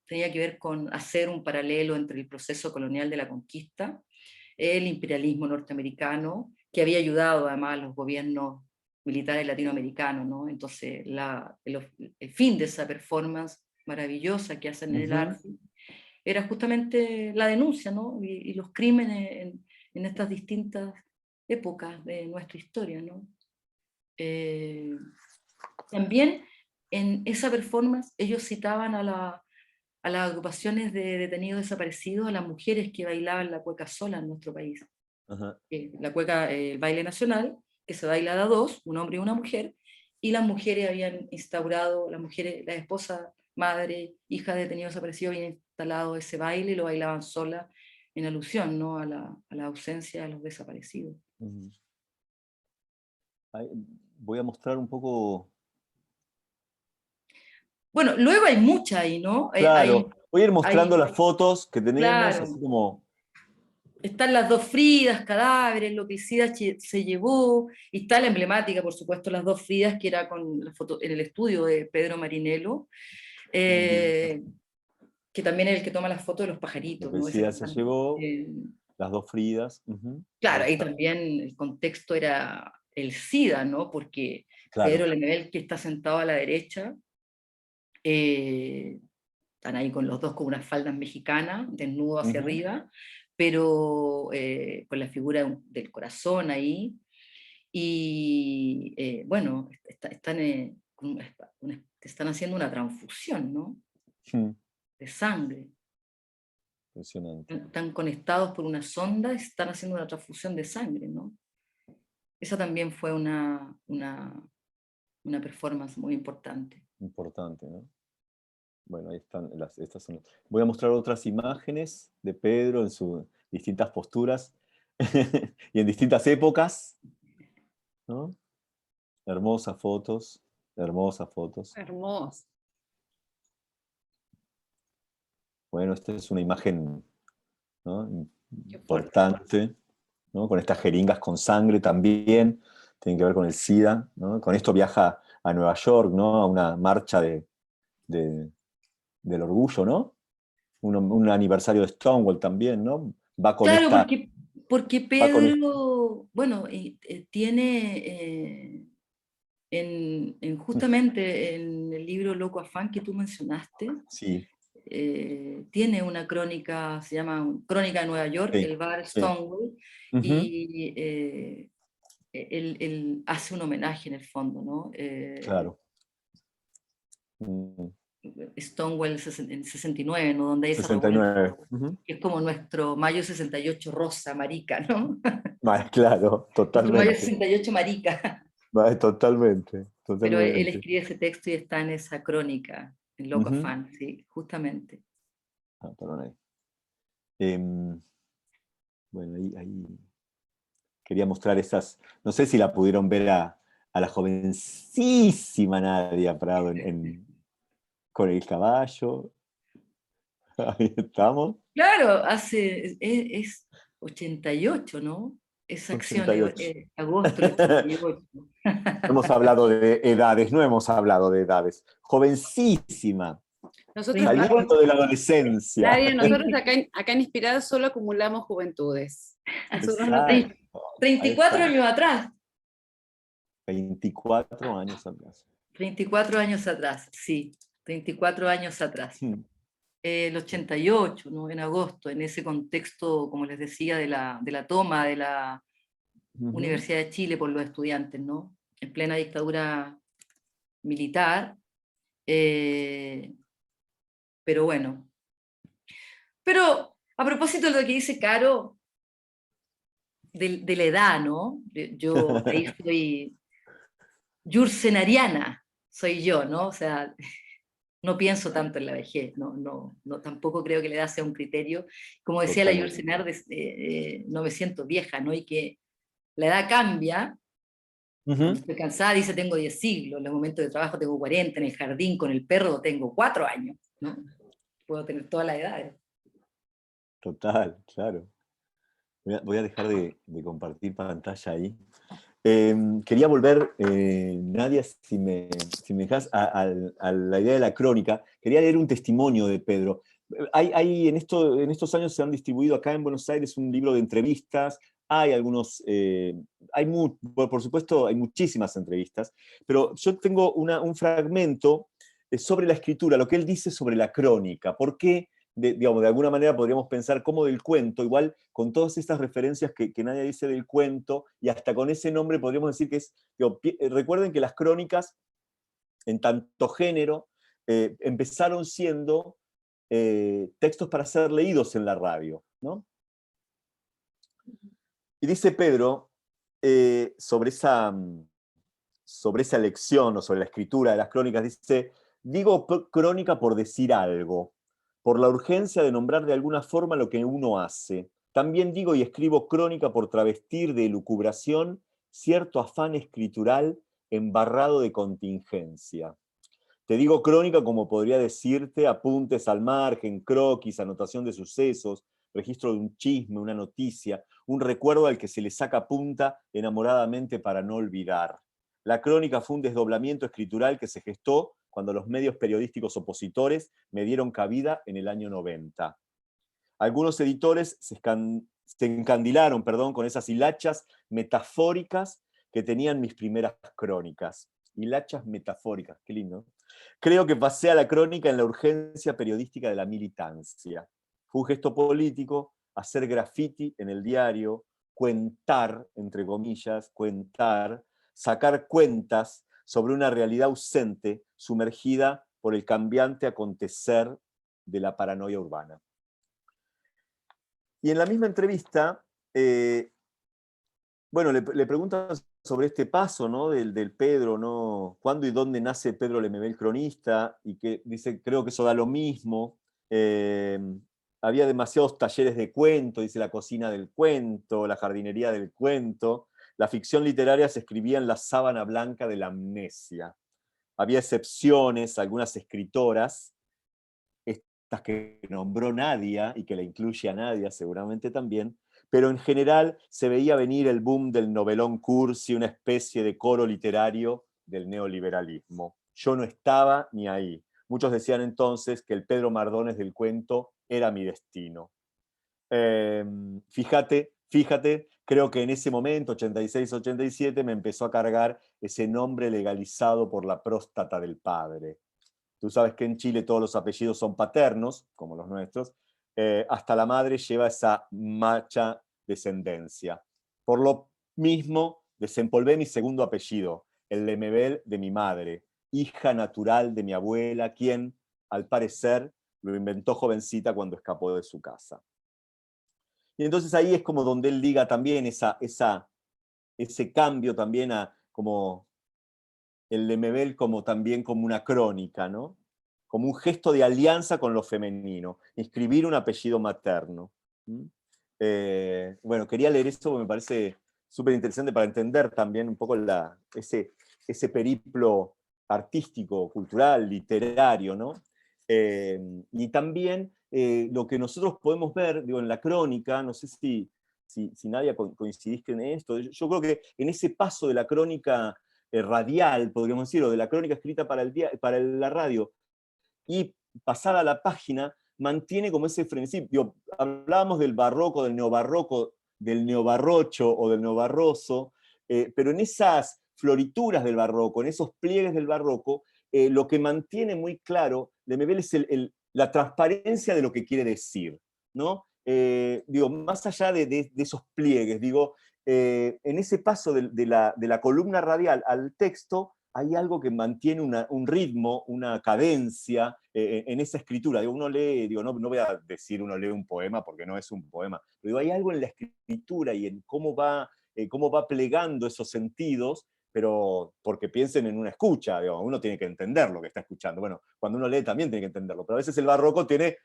tenía que ver con hacer un paralelo entre el proceso colonial de la conquista, el imperialismo norteamericano, que había ayudado además a los gobiernos militares latinoamericanos, ¿no? Entonces, el fin de esa performance maravillosa que hacen en el ujú. arte era justamente la denuncia, ¿no? Y los crímenes en estas distintas épocas de nuestra historia, ¿no? Eh, También en esa performance ellos citaban a las agrupaciones de detenidos desaparecidos, a las mujeres que bailaban la cueca sola en nuestro país. Ajá. La cueca, el baile nacional, que se baila de a dos, un hombre y una mujer, y las mujeres habían instaurado, las mujeres, la esposa, madre, hija de detenidos desaparecidos, habían instalado ese baile y lo bailaban sola en alusión, ¿no?, a la ausencia de los desaparecidos. Ujú. Ahí, voy a mostrar un poco. Bueno, luego hay mucha ahí, ¿no? Claro, voy a ir mostrando Hay, las fotos que tenemos, así claro, como. están las dos Fridas, cadáveres, lo que el SIDA se llevó, y está la emblemática, por supuesto, las dos Fridas, que era con la foto en el estudio de Pedro Marinello, eh, que también es el que toma las fotos de los Lo pajaritos, que el ¿no? Ese SIDA que se están, llevó, las dos Fridas. Ujú, ahí claro, ahí está. también el contexto era el SIDA, ¿no? Porque Pedro Claro. Lemebel, que está sentado a la derecha, eh, están ahí con los dos con unas faldas mexicanas, desnudo hacia Ujú, arriba, pero con la figura del corazón ahí, y bueno, están haciendo una transfusión, ¿no?, ujú. de sangre. Impresionante. Están conectados por una sonda, están haciendo una transfusión de sangre, ¿no? Esa también fue una performance muy importante. Importante, ¿no? Bueno, ahí están estas son. Voy a mostrar otras imágenes de Pedro en sus distintas posturas y en distintas épocas, ¿no? Hermosas fotos, hermosas fotos. Hermoso. Bueno, esta es una imagen, ¿no?, Qué fuerte. importante, ¿no?, con estas jeringas con sangre también, tienen que ver con el SIDA, ¿no? Con esto viaja a Nueva York, ¿no?, a una marcha del orgullo, ¿no? Un aniversario de Stonewall también, ¿no? Va con Claro, esta... porque va con esta- Pedro, bueno, tiene justamente en el libro Loco Afán que tú mencionaste, Sí, tiene una crónica, se llama Crónica de Nueva York, sí, el bar sí. Stonewall, Ujú, y él hace un homenaje en el fondo, ¿no? claro. Mm, Stonewall en 69, ¿no? Donde ahí se reúnen, 69. Ujú. que es como nuestro Mayo 68 rosa, marica, ¿no? Claro, Nuestro Mayo totalmente. 68 marica. Totalmente, Pero él totalmente. escribe ese texto y está en esa crónica, en Loco Ujú. Afán, sí, justamente. Perdón ahí. Em, bueno, ahí quería mostrar esas, no sé si la pudieron ver a la jovencísima Nadia Prado con el caballo. Ahí estamos. Claro, es 88, ¿no? Esa acción, 88. agosto del 88. Hemos hablado de edades, no hemos hablado de edades. Jovencísima, Nosotros, 24, saliendo de la adolescencia. Nadia, nosotros 20 acá en Inspiradas solo acumulamos juventudes. Nosotros no Exacto. tenemos... Ahí 34 está. años atrás, 24 años atrás. 34 años atrás, sí, 34 años atrás. Hmm. El 88, ¿no? En agosto, en ese contexto, como les decía, de la toma de la Ujú. Universidad de Chile por los estudiantes, ¿no? En plena dictadura militar. eh, pero bueno. Pero a propósito de lo que dice Caro, de la edad, ¿no? Yo ahí soy yursenariana, soy yo, ¿no? O sea, no pienso tanto en la vejez, no, tampoco creo que la edad sea un criterio. Como decía la Totalmente. Yursenar, no me siento vieja, ¿no? Y que la edad cambia. Cuando Ujú. estoy cansada dice tengo 10 siglos, en los momentos de trabajo tengo 40, en el jardín con el perro tengo 4 años, ¿no? Puedo tener todas las edades. Total, claro. Voy a dejar de compartir pantalla ahí. Quería volver, Nadia, si me dejas, a la idea de la crónica. Quería leer un testimonio de Pedro. En estos años se han distribuido acá en Buenos Aires un libro de entrevistas. Hay algunos, por supuesto, hay muchísimas entrevistas, pero yo tengo un fragmento sobre la escritura, lo que él dice sobre la crónica. ¿Por qué? Digamos, de alguna manera podríamos pensar cómo del cuento, igual con todas estas referencias que nadie dice del cuento, y hasta con ese nombre podríamos decir que es, digo, recuerden que las crónicas, en tanto género, empezaron siendo textos para ser leídos en la radio, ¿no? Y dice Pedro, sobre esa lección o sobre la escritura de las crónicas, dice, digo crónica por decir algo, por la urgencia de nombrar de alguna forma lo que uno hace. También digo y escribo crónica por travestir de elucubración cierto afán escritural embarrado de contingencia. Te digo crónica como podría decirte apuntes al margen, croquis, anotación de sucesos, registro de un chisme, una noticia, un recuerdo al que se le saca punta enamoradamente para no olvidar. La crónica fue un desdoblamiento escritural que se gestó cuando los medios periodísticos opositores me dieron cabida en el año 90. Algunos editores se encandilaron, con esas hilachas metafóricas que tenían mis primeras crónicas. Hilachas metafóricas, qué lindo. Creo que pasé a la crónica en la urgencia periodística de la militancia. Fue un gesto político hacer graffiti en el diario, cuentar, entre comillas, sacar cuentas sobre una realidad ausente, sumergida por el cambiante acontecer de la paranoia urbana. Y en la misma entrevista, bueno, le preguntan sobre este paso, ¿no? del Pedro, ¿no? ¿Cuándo y dónde nace Pedro Lemebel cronista? Y que dice, creo que eso da lo mismo. Había demasiados talleres de cuento, dice la cocina del cuento, la jardinería del cuento. La ficción literaria se escribía en la sábana blanca de la amnesia. Había excepciones, algunas escritoras estas que nombró Nadia, y que la incluye a Nadia seguramente también, pero en general se veía venir el boom del novelón cursi, una especie de coro literario del neoliberalismo. Yo no estaba ni ahí. Muchos decían entonces que el Pedro Mardones del cuento era mi destino. Fíjate, creo que en ese momento, 86-87, me empezó a cargar ese nombre legalizado por la próstata del padre. Tú sabes que en Chile todos los apellidos son paternos, como los nuestros, hasta la madre lleva esa macha descendencia. Por lo mismo, desempolvé mi segundo apellido, el Lemebel de mi madre, hija natural de mi abuela, quien, al parecer, lo inventó jovencita cuando escapó de su casa. Y entonces ahí es como donde él liga también ese cambio también a como el Lemebel como también como una crónica, ¿no? Como un gesto de alianza con lo femenino, inscribir un apellido materno. Bueno, quería leer esto porque me parece súper interesante para entender también un poco ese periplo artístico, cultural, literario, ¿no? Y también lo que nosotros podemos ver, digo, en la crónica, no sé si Nadia coincidís en esto, yo creo que en ese paso de la crónica radial, podríamos decir, o de la crónica escrita para la radio, y pasada a la página, mantiene como ese frenesí. Hablábamos del barroco, del neobarroco, del neobarrocho o del neobarroso, pero en esas florituras del barroco, en esos pliegues del barroco, lo que mantiene muy claro Lemebel es la transparencia de lo que quiere decir, ¿no? Más allá de esos pliegues, en ese paso de la columna radial al texto, hay algo que mantiene un ritmo, una cadencia en esa escritura. Uno lee, no voy a decir uno lee un poema porque no es un poema, pero hay algo en la escritura y en cómo va plegando esos sentidos, pero porque piensen en una escucha, uno tiene que entender lo que está escuchando. Bueno, cuando uno lee también tiene que entenderlo, pero a veces el barroco tiene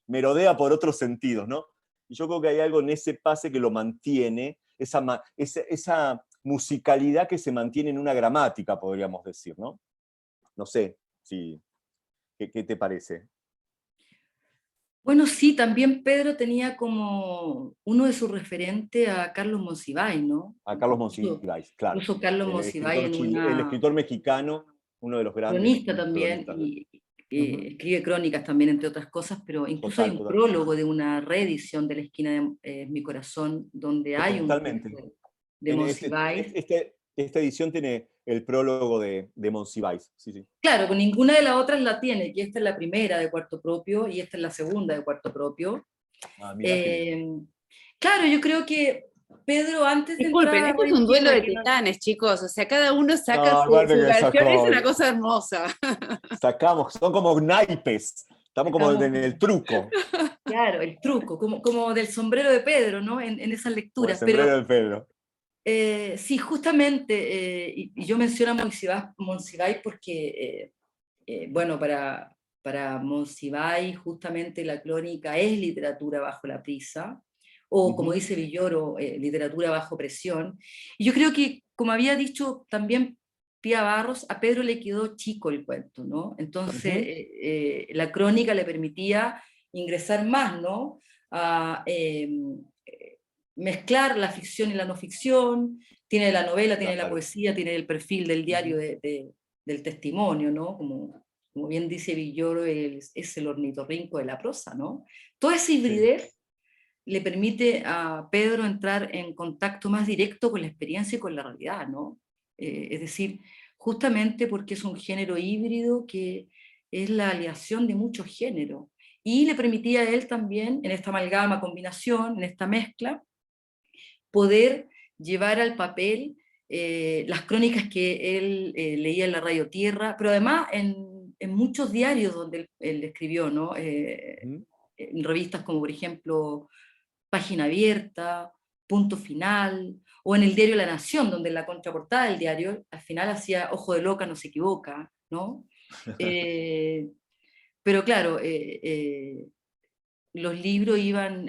merodea por otros sentidos, ¿no? Y yo creo que hay algo en ese pase que lo mantiene, esa musicalidad que se mantiene en una gramática, podríamos decir, ¿no? No sé, ¿qué te parece? Bueno, sí, también Pedro tenía como uno de sus referentes a Carlos Monsiváis, ¿no? A Carlos Monsiváis, claro. Incluso Carlos Monsiváis El escritor mexicano, uno de los grandes cronista también, cronistas. y escribe crónicas también, entre otras cosas, pero incluso hay un prólogo de una reedición de La esquina de mi corazón, donde hay un Totalmente. de Monsiváis. Esta edición tiene el prólogo de Monsiváis. Sí. Claro, pues ninguna de las otras la tiene, que esta es la primera de Cuarto Propio y esta es la segunda de Cuarto Propio. Claro, yo creo que Pedro antes de Disculpen, entrar a esto es Radio un duelo de Chile, titanes, chicos. O sea, cada uno saca su aparte que versión, es sacó. una cosa hermosa. Son como naipes, estamos como en el truco. Claro, el truco, como del sombrero de Pedro, ¿no? En esas lecturas. Como el sombrero de Pedro. Sí, justamente, y yo menciono a Monsiváis porque, bueno, para Monsiváis justamente la crónica es literatura bajo la prisa, o como dice Villoro, literatura bajo presión. Y yo creo que, como había dicho también Pía Barros, a Pedro le quedó chico el cuento, ¿no? Entonces, la crónica le permitía ingresar más, ¿no? A mezclar la ficción y la no ficción, tiene la novela, tiene la poesía, tiene el perfil del diario del testimonio, ¿no? Como bien dice Villoro, es el ornitorrinco de la prosa, ¿no? Toda esa hibridez le permite a Pedro entrar en contacto más directo con la experiencia y con la realidad, ¿no? Es decir, justamente porque es un género híbrido que es la aleación de muchos géneros, y le permitía a él también, en esta amalgama, combinación, en esta mezcla, poder llevar al papel las crónicas que él leía en la Radio Tierra, pero además en muchos diarios donde él escribió, ¿no? En revistas como, por ejemplo, Página Abierta, Punto Final, o en el diario La Nación, donde en la contraportada del diario al final hacía Ojo de Loca no se equivoca, ¿no? Pero claro, los libros iban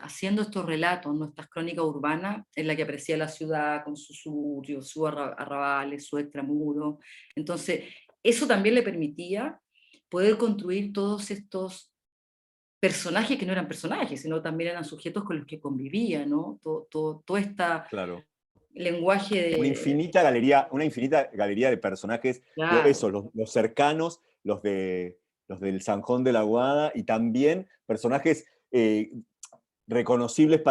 haciendo estos relatos, nuestras crónicas urbanas, en la que aparecía la ciudad con sus suburbios, sus arrabales, su extramuros. Entonces, eso también le permitía poder construir todos estos personajes que no eran personajes, sino también eran sujetos con los que convivía, ¿no? Todo este Claro. lenguaje de... Una infinita galería de personajes, Claro. eso, los cercanos, los del Zanjón de la Guada, y también personajes reconocibles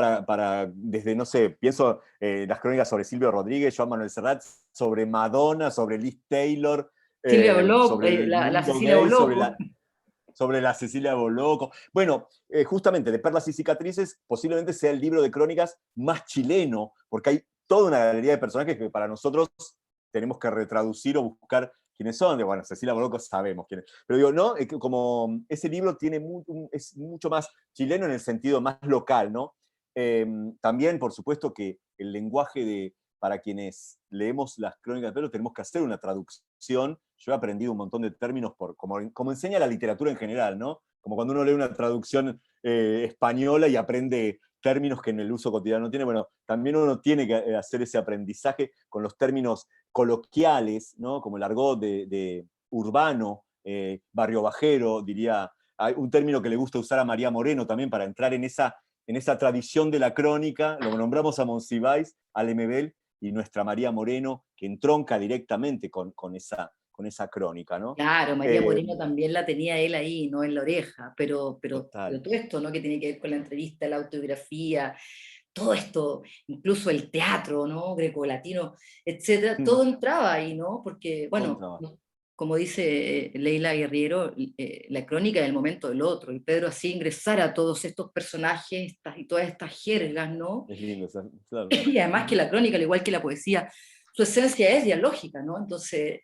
desde, no sé, pienso las crónicas sobre Silvio Rodríguez, Joan Manuel Serrat, sobre Madonna, sobre Liz Taylor, Silvia Boló, sobre el la mundo Cecilia gay, Boloco. sobre la Cecilia Boloco. Bueno, justamente de Perlas y Cicatrices posiblemente sea el libro de crónicas más chileno, porque hay toda una galería de personajes que para nosotros tenemos que retraducir o buscar quiénes son. Bueno, Cecilia Boloco sabemos quién es. Pero digo, ¿no? Como ese libro es mucho más chileno en el sentido más local, ¿no? También, por supuesto, que el lenguaje para quienes leemos las crónicas de Pedro, tenemos que hacer una traducción. Yo he aprendido un montón de términos como enseña la literatura en general, ¿no? Como cuando uno lee una traducción española y aprende términos que en el uso cotidiano no tiene. Bueno, también uno tiene que hacer ese aprendizaje con los términos coloquiales, ¿no? Como el argot de urbano, barrio bajero, diría. Hay un término que le gusta usar a María Moreno también para entrar en esa tradición de la crónica. Lo nombramos a Monsiváis, a Lemebel, y nuestra María Moreno, que entronca directamente con esa crónica, ¿no? Claro, María Moreno también la tenía él ahí, no en la oreja, pero Total. todo esto, ¿no? Que tiene que ver con la entrevista, la autobiografía, todo esto, incluso el teatro, ¿no? Grecolatino, etcétera, todo entraba ahí, ¿no? Porque, bueno, como dice Leila Guerriero, la crónica del momento del otro, y Pedro hacía ingresar a todos estos personajes y todas estas jergas, ¿no? Es lindo, claro. Y además que la crónica, al igual que la poesía, su esencia es dialógica, ¿no? Entonces,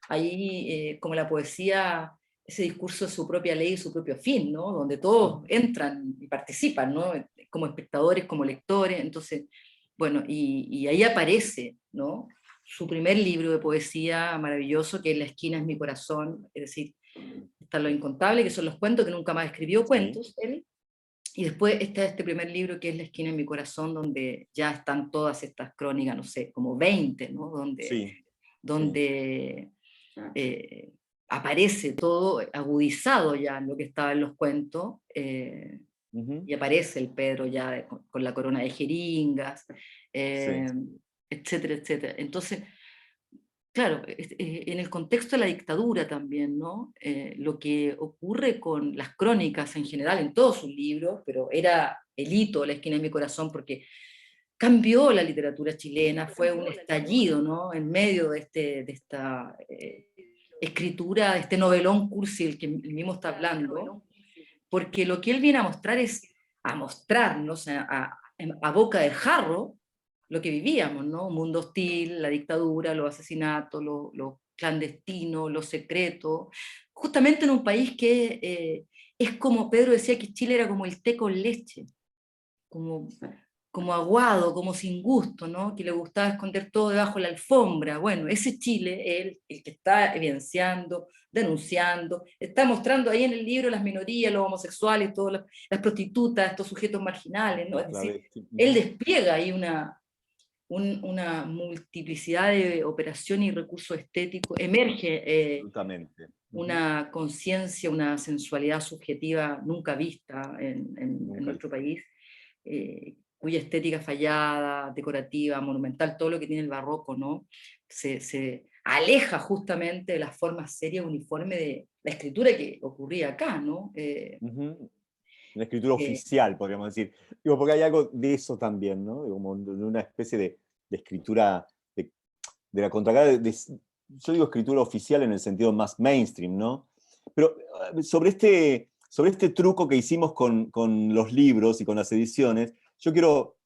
ahí, como la poesía, ese discurso es su propia ley y su propio fin, ¿no? Donde todos entran y participan, ¿no? Como espectadores, como lectores. Entonces, bueno, y ahí aparece, ¿no? Su primer libro de poesía maravilloso, que es La esquina es mi corazón, es decir, está Lo incontable, que son los cuentos, que nunca más escribió cuentos, él. Y después está este primer libro, que es La esquina en mi corazón, donde ya están todas estas crónicas, no sé, como 20, ¿no? Donde aparece todo agudizado ya en lo que estaba en los cuentos, y aparece el Pedro ya con la corona de jeringas, etcétera, etcétera. Entonces, claro, en el contexto de la dictadura también, ¿no? Lo que ocurre con las crónicas en general, en todos sus libros, pero era el hito, La esquina de mi corazón, porque cambió la literatura chilena, fue un estallido, ¿no? En medio de esta escritura, de este novelón cursi del que él mismo está hablando, porque lo que él viene a mostrar es a mostrarnos a boca de jarro lo que vivíamos, ¿no? Un mundo hostil, la dictadura, los asesinatos, lo clandestino, lo secreto, justamente en un país que es como Pedro decía, que Chile era como el té con leche, como aguado, como sin gusto, ¿no? Que le gustaba esconder todo debajo de la alfombra. Bueno, ese Chile, el que está evidenciando, denunciando, está mostrando ahí en el libro las minorías, los homosexuales, todas las prostitutas, estos sujetos marginales, ¿no? Es decir, él despliega ahí una multiplicidad de operaciones y recursos estéticos, emerge una conciencia, una sensualidad subjetiva nunca vista en nuestro país, cuya estética fallada, decorativa, monumental, todo lo que tiene el barroco, ¿no? Se aleja justamente de las formas serias, uniformes de la escritura que ocurría acá, ¿no? Una escritura oficial, podríamos decir. Digo, porque hay algo de eso también, ¿no? Como de una especie de escritura de la contracara. Yo digo escritura oficial en el sentido más mainstream, ¿no? Pero sobre este truco que hicimos con los libros y con las ediciones, yo quiero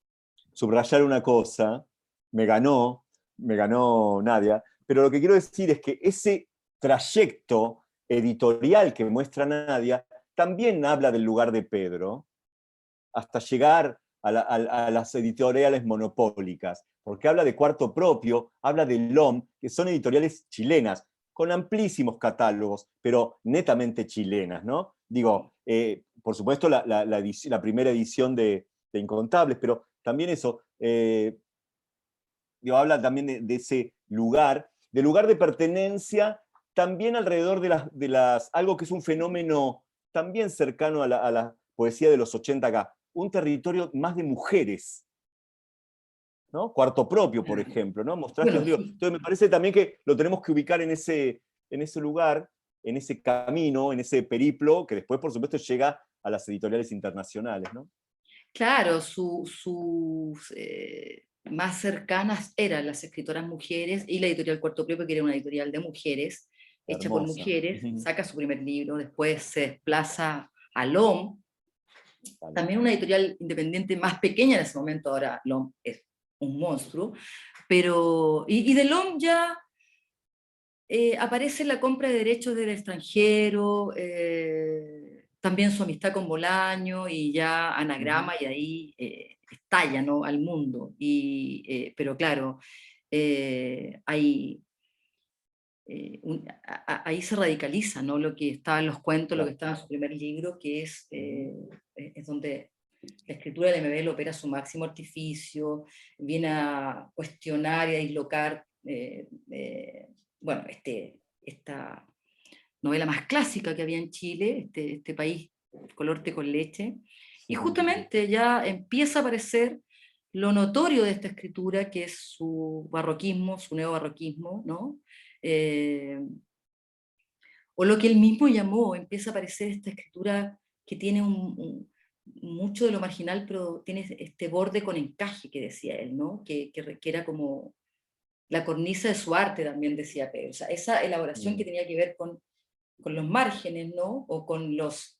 subrayar una cosa. Me ganó Nadia, pero lo que quiero decir es que ese trayecto editorial que muestra Nadia también habla del lugar de Pedro, hasta llegar a las editoriales monopólicas, porque habla de Cuarto Propio, habla de LOM, que son editoriales chilenas, con amplísimos catálogos, pero netamente chilenas, ¿no? Digo, por supuesto la primera edición de Incontables, pero también eso, habla también de ese lugar, de pertenencia también alrededor de algo que es un fenómeno también cercano a la poesía de los 80 acá, un territorio más de mujeres, ¿no? Cuarto propio, por ejemplo, ¿no? Mostraste Bueno, un libro. Entonces me parece también que lo tenemos que ubicar en ese lugar, en ese camino, en ese periplo, que después, por supuesto, llega a las editoriales internacionales, ¿no? claro, sus más cercanas eran las escritoras mujeres y la editorial Cuarto Propio, que era una editorial de mujeres, hecha por Hermosa. mujeres, saca su primer libro, después se desplaza a LOM, también una editorial independiente más pequeña en ese momento, ahora LOM es un monstruo, pero, y de LOM ya aparece la compra de derechos del extranjero, también su amistad con Bolaño y ya Anagrama, y ahí estalla, ¿no?, al mundo. Pero claro, ahí se radicaliza, ¿no?, lo que estaba en los cuentos, lo que estaba en su primer libro, que es donde la escritura del MBL opera su máximo artificio, viene a cuestionar y a dislocar, bueno, esta novela más clásica que había en Chile, este país color té con leche, y justamente ya empieza a aparecer lo notorio de esta escritura, que es su barroquismo, su neobarroquismo, ¿no? O lo que él mismo llamó, empieza a aparecer esta escritura que tiene mucho de lo marginal, pero tiene este borde con encaje que decía él, ¿no? Que era como la cornisa de su arte, también decía Pedro. O sea, esa elaboración que tenía que ver con los márgenes, ¿no? O con los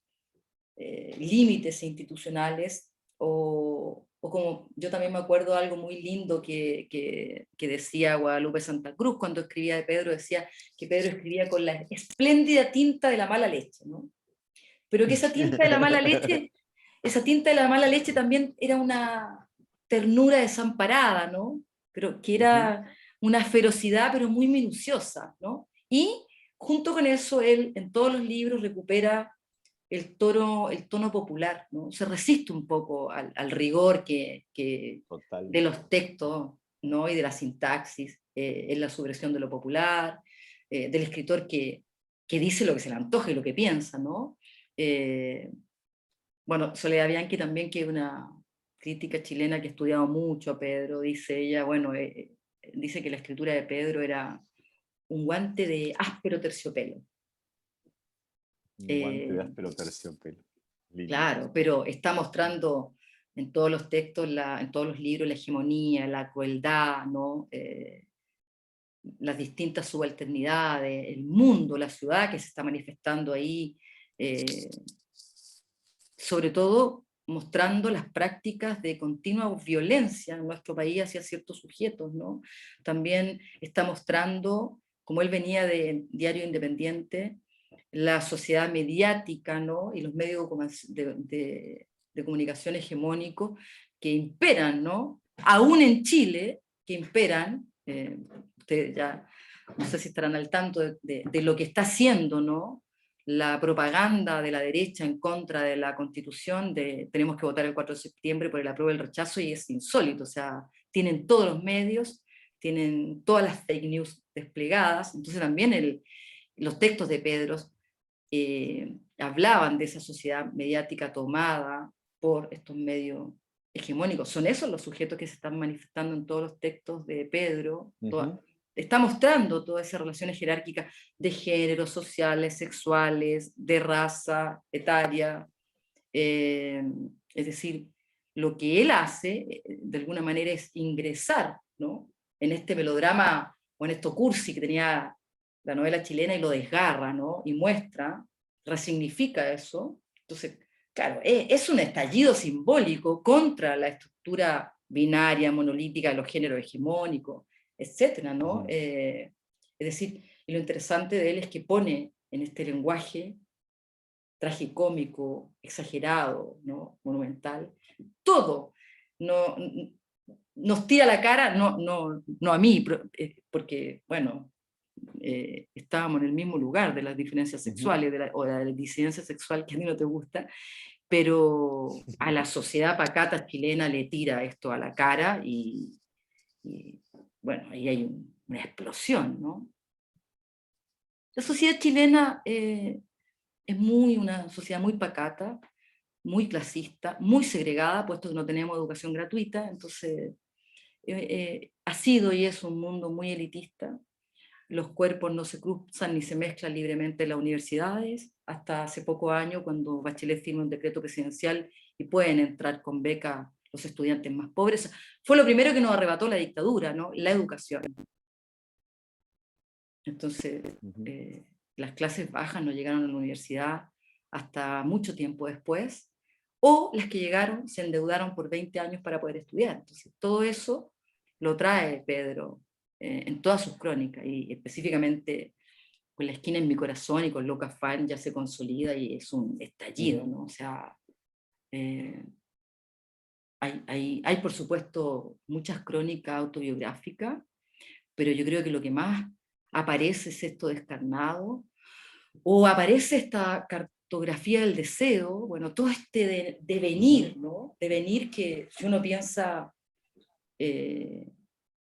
límites institucionales, o como yo también me acuerdo algo muy lindo que decía Guadalupe Santa Cruz cuando escribía de Pedro, decía que Pedro escribía con la espléndida tinta de la mala leche, ¿no? Pero que esa tinta de la mala leche también era una ternura desamparada, ¿no? Pero que era una ferocidad, pero muy minuciosa, ¿no? Y junto con eso, él en todos los libros recupera el tono popular, ¿no? Se resiste un poco al rigor de los textos, ¿no?, y de la sintaxis, en la subversión de lo popular, del escritor que dice lo que se le antoja y lo que piensa, ¿no? Bueno, Soledad Bianchi también, que es una crítica chilena que ha estudiado mucho a Pedro, dice ella, bueno, dice que la escritura de Pedro era un guante de áspero terciopelo. Un guante de áspero terciopelo. Lindo. Claro, pero está mostrando en todos los textos, en todos los libros, la hegemonía, la crueldad, ¿no? Las distintas subalternidades, el mundo, la ciudad que se está manifestando ahí, sobre todo mostrando las prácticas de continua violencia en nuestro país hacia ciertos sujetos, ¿no? También está mostrando, como él venía de Diario Independiente, la sociedad mediática, ¿no?, y los medios de comunicación hegemónicos que imperan, ¿no?, aún en Chile, que imperan, ustedes ya no sé si estarán al tanto de lo que está haciendo, ¿no?, la propaganda de la derecha en contra de la Constitución, tenemos que votar el 4 de septiembre por el apruebo y el rechazo, y es insólito. O sea, tienen todos los medios, tienen todas las fake news desplegadas. Entonces también los textos de Pedro hablaban de esa sociedad mediática tomada por estos medios hegemónicos. Son esos los sujetos que se están manifestando en todos los textos de Pedro. Está mostrando todas esas relaciones jerárquicas de género, sociales, sexuales, de raza, etaria. Es decir, lo que él hace, de alguna manera, es ingresar, ¿no?, en este melodrama, o en esto cursi que tenía la novela chilena, y lo desgarra, ¿no?, y muestra, resignifica eso. Entonces, claro, es un estallido simbólico contra la estructura binaria, monolítica de los géneros hegemónicos, etcétera, ¿no? Es decir, y lo interesante de él es que pone en este lenguaje tragicómico, exagerado, ¿no?, monumental, todo. No, nos tira la cara, no a mí, porque, bueno, estábamos en el mismo lugar de las diferencias sexuales, o de la disidencia sexual que a mí no te gusta, pero a la sociedad pacata chilena le tira esto a la cara, y bueno, ahí hay una explosión, ¿no? La sociedad chilena es una sociedad muy pacata, muy clasista, muy segregada, puesto que no tenemos educación gratuita, entonces ha sido y es un mundo muy elitista. Los cuerpos no se cruzan ni se mezclan libremente en las universidades, hasta hace pocos años, cuando Bachelet firma un decreto presidencial y pueden entrar con beca los estudiantes más pobres. Fue lo primero que nos arrebató la dictadura, ¿no? La educación. Entonces, las clases bajas no llegaron a la universidad hasta mucho tiempo después, o las que llegaron se endeudaron por 20 años para poder estudiar. Entonces, todo eso lo trae Pedro en todas sus crónicas, y específicamente con La esquina en mi corazón y con Loca Fan ya se consolida y es un estallido, ¿no? O sea, hay por supuesto muchas crónicas autobiográficas, pero yo creo que lo que más aparece es esto descarnado, o aparece esta cartografía del deseo, bueno, todo este devenir, ¿no? Devenir que si uno piensa,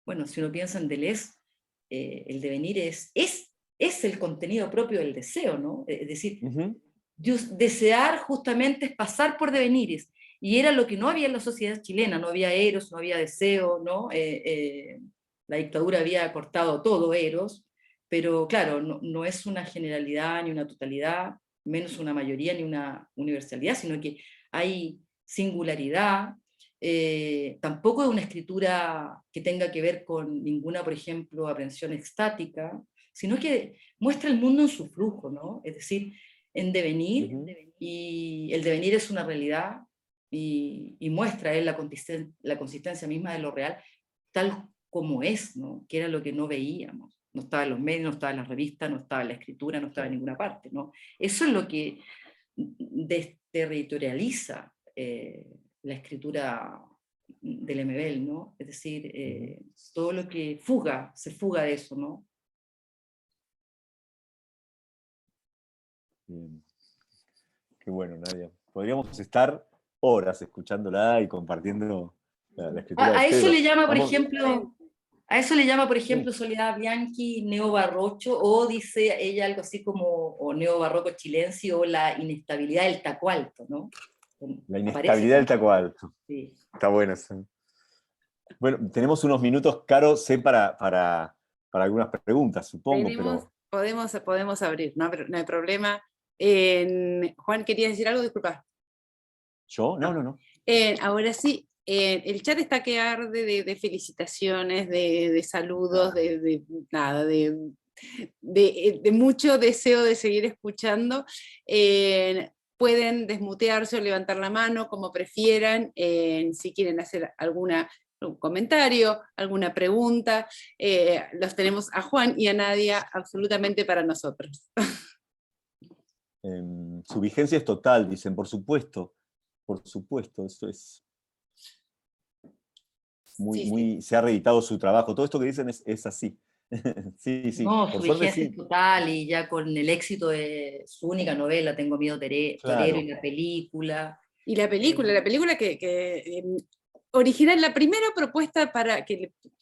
bueno, si uno piensa en Deleuze, el devenir es el contenido propio del deseo, ¿no? Es decir, desear justamente es pasar por devenires, y era lo que no había en la sociedad chilena, no había eros, no había deseo, ¿no? La dictadura había cortado todo eros, pero claro, no es una generalidad ni una totalidad, menos una mayoría ni una universalidad, sino que hay singularidad. Tampoco es una escritura que tenga que ver con ninguna, por ejemplo, aprehensión extática, sino que muestra el mundo en su flujo, ¿no? Es decir, en devenir, y el devenir es una realidad, y muestra la consistencia misma de lo real, tal como es, ¿no? Que era lo que no veíamos. No estaba en los medios, no estaba en las revistas, no estaba en la escritura, no estaba en ninguna parte, ¿no? Eso es lo que desterritorializa la escritura del Lemebel, ¿no? Es decir, todo lo que se fuga de eso, ¿no? Bien. Qué bueno, Nadia. Podríamos estar horas escuchándola y compartiendo la escritura de A eso Pedro. le llama, por Vamos, ejemplo, a eso le llama, por sí, ejemplo, Soledad Bianchi neobarrocho, o dice ella algo así como o neobarroco chilense, o la inestabilidad del taco alto, ¿no? la Aparece inestabilidad del también. taco alto. Sí. Está bueno eso. Bueno, tenemos unos minutos, Caro, sé para algunas preguntas, supongo, pero... Podemos abrir, no hay problema. Juan, ¿querías decir algo? Disculpa. ¿Yo? No. Ahora sí, el chat está que arde de felicitaciones, de saludos, nada, de mucho deseo de seguir escuchando. Pueden desmutearse o levantar la mano, como prefieran, si quieren hacer algún comentario, alguna pregunta. Los tenemos a Juan y a Nadia absolutamente para nosotros. Su vigencia es total, dicen, por supuesto, eso es Sí. se ha reeditado su trabajo, todo esto que dicen es así. Sí, No, por su suerte vigencia es sí. total, y ya con el éxito de su única novela, Tengo miedo torero, Claro. y la película. Y la película que original, la primera propuesta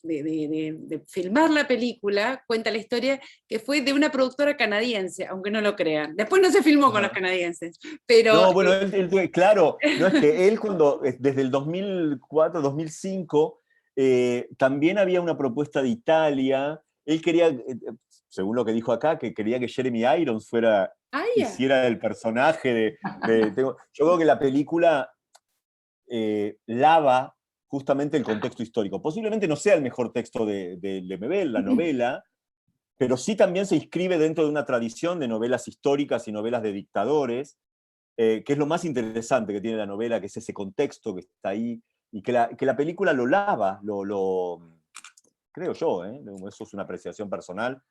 de filmar la película, cuenta la historia, que fue de una productora canadiense, aunque no lo crean. Después no se filmó con los canadienses, pero... No, bueno, claro, no es que él desde el 2004, 2005, también había una propuesta de Italia. Él quería, según lo que dijo acá, que quería que Jeremy Irons hiciera el personaje yo creo que la película lava justamente el contexto histórico. Posiblemente no sea el mejor texto de Lemebel, la novela, pero sí también se inscribe dentro de una tradición de novelas históricas y novelas de dictadores, que es lo más interesante que tiene la novela, que es ese contexto que está ahí, y que la película lo lava, creo yo, eso es una apreciación personal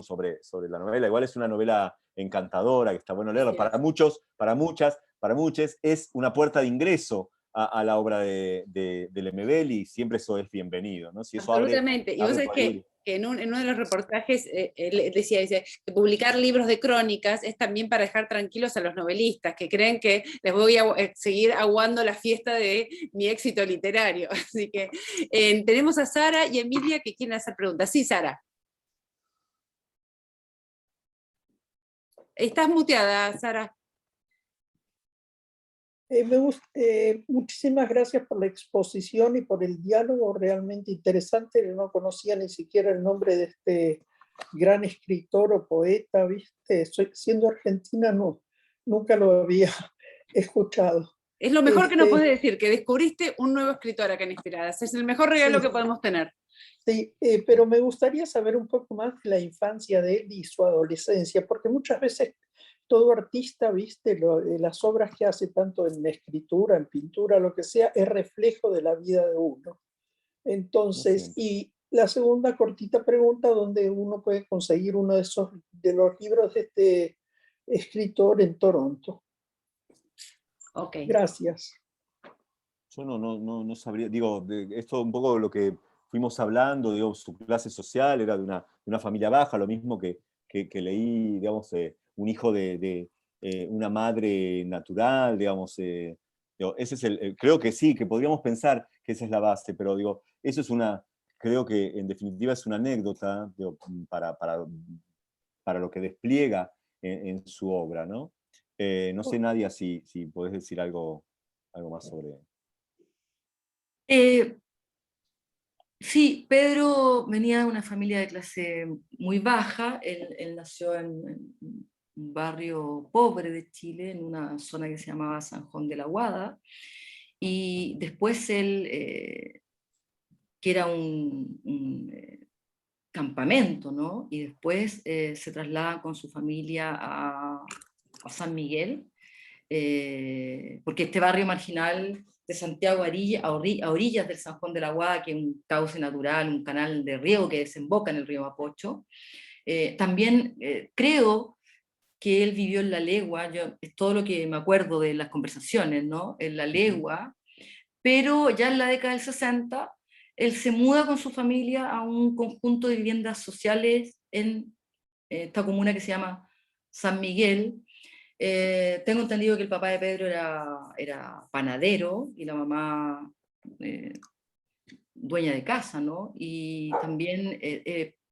sobre la novela. Igual es una novela encantadora, que está bueno leerla. Para muchos, para muchas, para muchos, es una puerta de ingreso a la obra de Lemebel, y siempre eso es bienvenido, ¿no? Si eso Absolutamente. Y vos sabés que en uno de los reportajes él dice que publicar libros de crónicas es también para dejar tranquilos a los novelistas, que creen que les voy a seguir aguando la fiesta de mi éxito literario. Así que tenemos a Sara y Emilia que quieren hacer preguntas. Sí, Sara. Estás muteada, Sara. Muchísimas gracias por la exposición y por el diálogo realmente interesante. No conocía ni siquiera el nombre de este gran escritor o poeta, ¿viste? Siendo argentina, no, nunca lo había escuchado. Es lo mejor que nos puedes decir, que descubriste un nuevo escritor acá en Inspiradas. Es el mejor regalo que podemos tener. Sí, pero me gustaría saber un poco más de la infancia de él y su adolescencia, porque muchas veces todo artista, viste, las obras que hace tanto en escritura, en pintura, lo que sea, es reflejo de la vida de uno. Entonces, y la segunda cortita pregunta, ¿dónde uno puede conseguir uno de los libros de este escritor en Toronto? Ok. Gracias. Yo no sabría, digo, esto un poco lo que fuimos hablando, digo, su clase social era de una familia baja, lo mismo que leí, digamos, un hijo de una madre natural, digamos, digo, ese es creo que sí, que podríamos pensar que esa es la base, pero digo, eso es creo que en definitiva es una anécdota, digo, para lo que despliega en su obra, ¿no? No sé, Nadia, si podés decir algo más sobre... Sí, Pedro venía de una familia de clase muy baja. Él nació en un barrio pobre de Chile, en una zona que se llamaba San Juan de la Guada, y después él, que era un campamento, ¿no? Y después se traslada con su familia a San Miguel, porque este barrio marginal de Santiago a orillas del San Juan de la Guada, que es un cauce natural, un canal de riego que desemboca en el río Mapocho. También creo que él vivió en La Legua, es todo lo que me acuerdo de las conversaciones, ¿no? En La Legua, pero ya en la década del 60, él se muda con su familia a un conjunto de viviendas sociales en esta comuna que se llama San Miguel. Tengo entendido que el papá de Pedro era panadero y la mamá dueña de casa, ¿no? Y también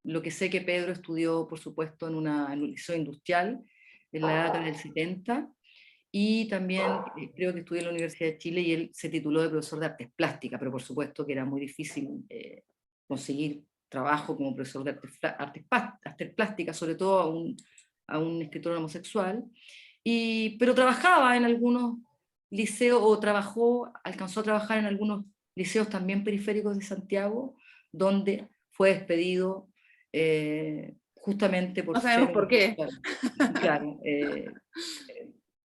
lo que sé que Pedro estudió, por supuesto, en un liceo industrial en la década del 70, y también creo que estudió en la Universidad de Chile y él se tituló de profesor de artes plásticas, pero por supuesto que era muy difícil conseguir trabajo como profesor de artes plásticas, sobre todo a un escritor homosexual. Pero trabajaba en algunos liceos, alcanzó a trabajar en algunos liceos también periféricos de Santiago, donde fue despedido justamente por No sabemos ser por qué. claro,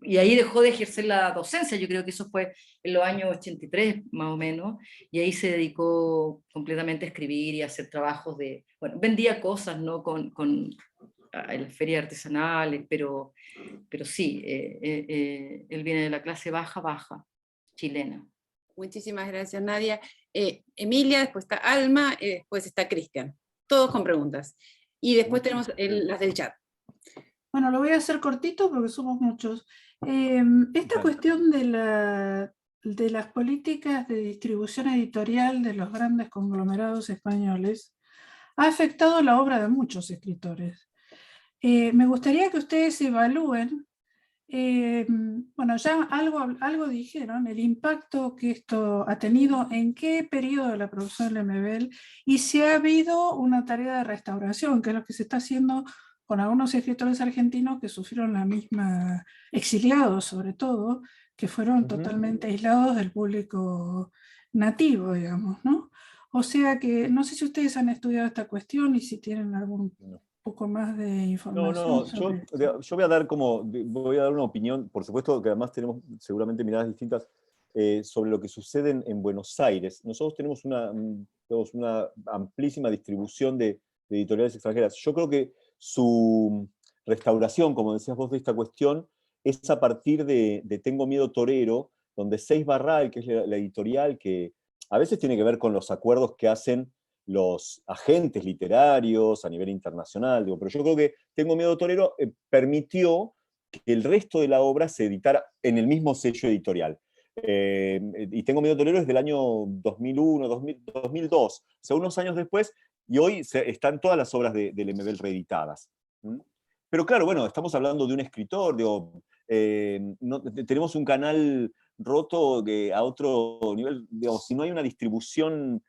y ahí dejó de ejercer la docencia. Yo creo que eso fue en los años 83 más o menos, y ahí se dedicó completamente a escribir y a hacer trabajos bueno, vendía cosas, ¿no? En las ferias artesanales, pero sí, él viene de la clase baja chilena. Muchísimas gracias, Nadia. Emilia, después está Alma, después está Cristian. Todos con preguntas. Y después tenemos las del chat. Bueno, lo voy a hacer cortito porque somos muchos. Esta cuestión de las políticas de distribución editorial de los grandes conglomerados españoles ha afectado la obra de muchos escritores. Me gustaría que ustedes evalúen, bueno, ya algo dijeron, el impacto que esto ha tenido, en qué periodo de la producción de Lemebel, y si ha habido una tarea de restauración, que es lo que se está haciendo con algunos escritores argentinos que sufrieron la misma, exiliados sobre todo, que fueron totalmente aislados del público nativo, digamos, ¿no? O sea que no sé si ustedes han estudiado esta cuestión y si tienen algún poco más de información. Yo voy a dar una opinión, por supuesto que además tenemos seguramente miradas distintas sobre lo que sucede en Buenos Aires. Nosotros tenemos una amplísima distribución de editoriales extranjeras. Yo creo que su restauración, como decías vos, de esta cuestión, es a partir de Tengo Miedo Torero, donde Seis Barral, que es la editorial que a veces tiene que ver con los acuerdos que hacen los agentes literarios a nivel internacional, pero yo creo que Tengo Miedo Torero permitió que el resto de la obra se editara en el mismo sello editorial. Y Tengo Miedo Torero es del año 2001, 2002, o sea, unos años después, y hoy están todas las obras de Lemebel reeditadas. pero claro, bueno, estamos hablando de un escritor, digo, tenemos un canal roto a otro nivel, digamos, si no hay una distribución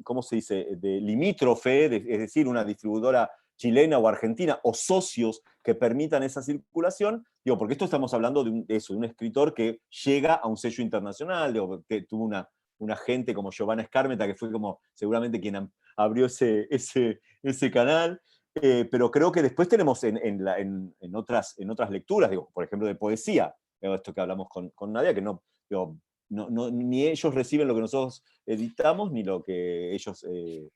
¿cómo se dice?, de limítrofe, es decir, una distribuidora chilena o argentina, o socios que permitan esa circulación, digo, porque esto estamos hablando de un escritor que llega a un sello internacional, digo, que tuvo una gente como Giovanna Escarmeta, que fue como seguramente quien abrió ese canal, pero creo que después tenemos en otras lecturas, digo, por ejemplo, de poesía, esto que hablamos con Nadia, que no, digo, ni ellos reciben lo que nosotros editamos, ni lo que ellos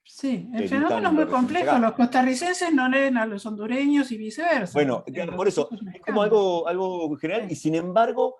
Sí, el editan fenómeno es lo muy reciben complejo. llegar. Los costarricenses no leen a los hondureños y viceversa. Bueno, por eso, Eso es un es como escándalo. algo general, Sí. y sin embargo,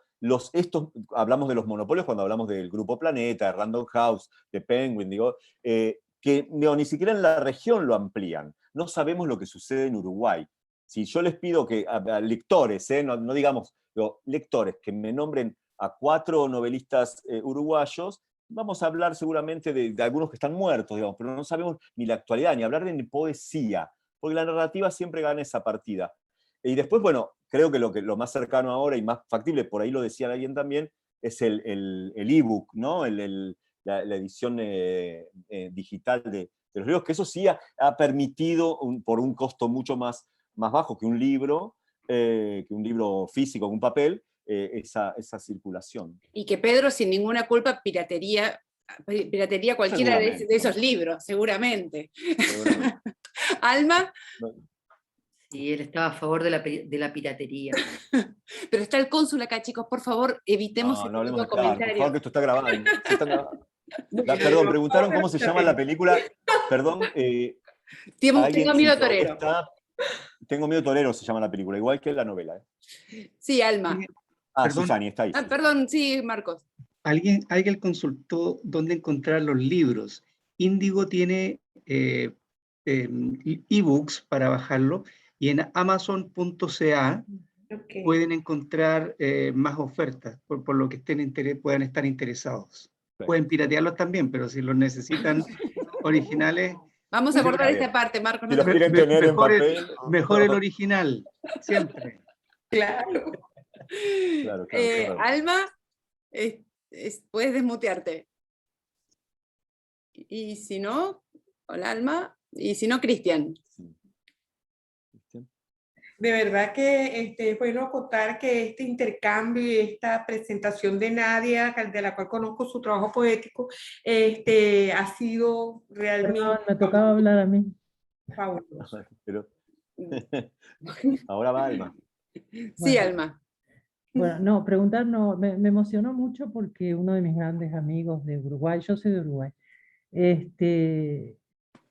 hablamos de los monopolios cuando hablamos del Grupo Planeta, de Random House, de Penguin, digo, que ni siquiera en la región lo amplían. No sabemos lo que sucede en Uruguay. Si yo les pido que a lectores, no digamos, lectores, que me nombren a 4 novelistas uruguayos, vamos a hablar seguramente de algunos que están muertos, digamos, pero no sabemos ni la actualidad, ni hablar de poesía, porque la narrativa siempre gana esa partida. Y después, bueno, creo que lo más cercano ahora y más factible, por ahí lo decía alguien también, es el ebook, ¿no? La edición digital de los libros, que eso sí ha permitido, por un costo mucho más bajo que un libro físico, un papel, esa circulación. Y que Pedro, sin ninguna culpa, piratería cualquiera de esos libros, seguramente. Alma. Sí, él estaba a favor de la piratería. Pero está el cónsul acá, chicos, por favor, evitemos No ese hablemos tipo de de Clark, por comentarios. favor, que esto está grabado. Perdón, preguntaron cómo se llama la película. Perdón, Tengo miedo torero. Tengo miedo torero se llama la película, igual que la novela. Sí, Alma. Perdón. Susani, está ahí. Perdón, sí, Marcos. Alguien consultó dónde encontrar los libros. Índigo tiene ebooks para bajarlo, y en amazon.ca pueden encontrar más ofertas, por lo que puedan estar interesados. Sí. Pueden piratearlos también, pero si los necesitan originales... Vamos a cortar esta parte, Marcos. Si los quieren tener en papel. Mejor el original, siempre. Claro. Claro. Alma, puedes desmutearte. Y si no, hola Alma, y si no, Cristian. De verdad que es bueno acotar que este intercambio y esta presentación de Nadia, de la cual conozco su trabajo poético, ha sido realmente... Perdón, me tocaba hablar a mí. Fabuloso. Pero... Ahora va Alma. Sí, Bueno. Alma. Bueno, no, preguntar no, me emocionó mucho porque uno de mis grandes amigos de Uruguay, yo soy de Uruguay,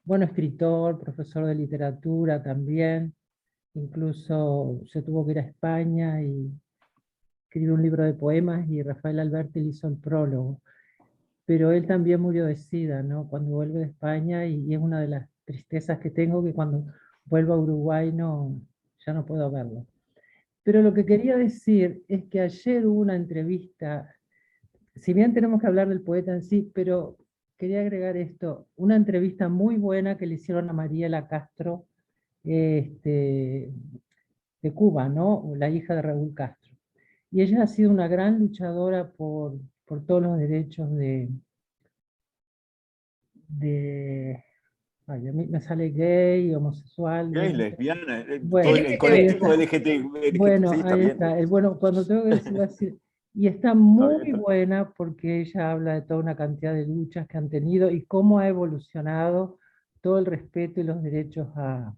bueno, escritor, profesor de literatura también, incluso se tuvo que ir a España y escribió un libro de poemas y Rafael Alberti le hizo el prólogo, pero él también murió de SIDA, ¿no? Cuando vuelve de España, y es una de las tristezas que tengo, que cuando vuelvo a Uruguay ya no puedo verlo. Pero lo que quería decir es que ayer hubo una entrevista, si bien tenemos que hablar del poeta en sí, pero quería agregar esto, una entrevista muy buena que le hicieron a Mariela Castro, de Cuba, ¿no? La hija de Raúl Castro. Y ella ha sido una gran luchadora por todos los derechos ay, a mí me sale gay, homosexual. Gay, lesbiana, bueno, todo el colectivo LGTB. Bueno, sí, ahí está. Bueno, cuando tengo que decir, y está muy buena porque ella habla de toda una cantidad de luchas que han tenido y cómo ha evolucionado todo el respeto y los derechos a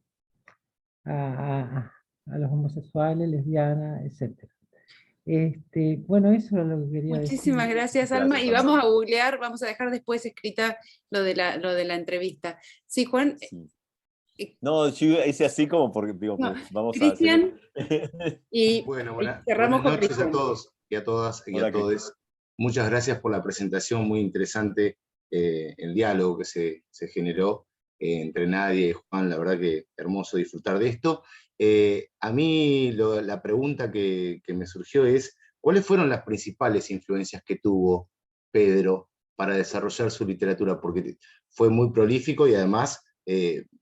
los homosexuales, lesbianas, etc. Bueno, eso era lo que quería decir. Muchísimas gracias, Alma. Y vamos a googlear, vamos a dejar después escrita lo de la entrevista. Sí, Juan. Sí. No, yo hice así como porque digo, No, vamos Cristian, a hacer... y cerramos buenas con noches a todos y a todas y a todos. Muchas gracias por la presentación, muy interesante el diálogo que se generó entre Nadia y Juan, la verdad que hermoso disfrutar de esto. A mí la pregunta que me surgió es, ¿cuáles fueron las principales influencias que tuvo Pedro para desarrollar su literatura? Porque fue muy prolífico y además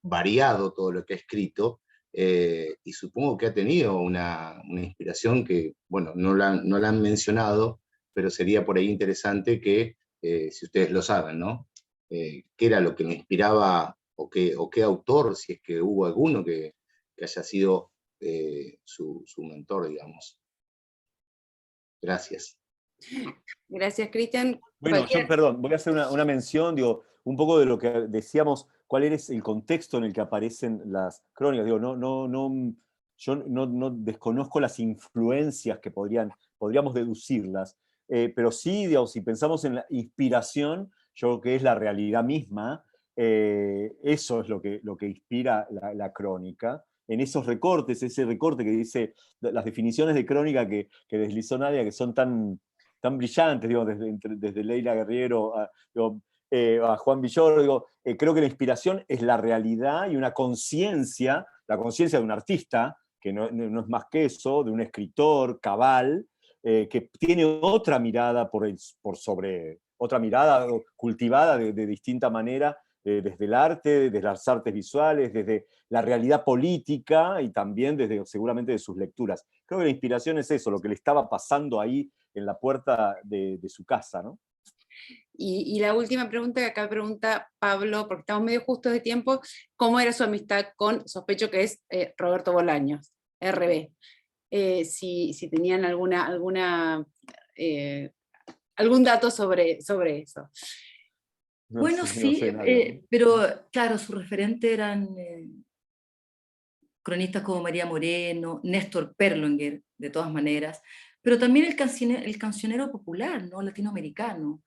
variado todo lo que ha escrito, y supongo que ha tenido una inspiración que, bueno, no la han mencionado, pero sería por ahí interesante que, si ustedes lo saben, ¿no? ¿Qué era lo que me inspiraba, o qué autor, si es que hubo alguno que haya sido su mentor, digamos? Gracias. Gracias, Cristian. Bueno, yo, perdón, voy a hacer una mención, digo, un poco de lo que decíamos, cuál es el contexto en el que aparecen las crónicas. Digo, yo no desconozco las influencias que podríamos deducirlas, pero sí, digamos, si pensamos en la inspiración, yo creo que es la realidad misma, eso es lo que inspira la crónica. En esos recortes, ese recorte que dice, las definiciones de crónica que deslizó Nadia, que son tan brillantes, digo, desde Leila Guerriero a Juan Villoro, digo, creo que la inspiración es la realidad y una conciencia, la conciencia de un artista, que no es más que eso, de un escritor cabal, que tiene otra mirada otra mirada cultivada de distinta manera, desde el arte, desde las artes visuales, desde la realidad política y también seguramente de sus lecturas. Creo que la inspiración es eso, lo que le estaba pasando ahí en la puerta de su casa, ¿no? Y la última pregunta que acá pregunta Pablo, porque estamos medio justos de tiempo, ¿cómo era su amistad con, sospecho que es Roberto Bolaños, RB? Si tenían algún dato sobre eso. No Bueno, sé, sí, no sé nada. pero claro, su referente eran cronistas como María Moreno, Néstor Perlonger, de todas maneras, pero también el cancionero popular, ¿no? Latinoamericano.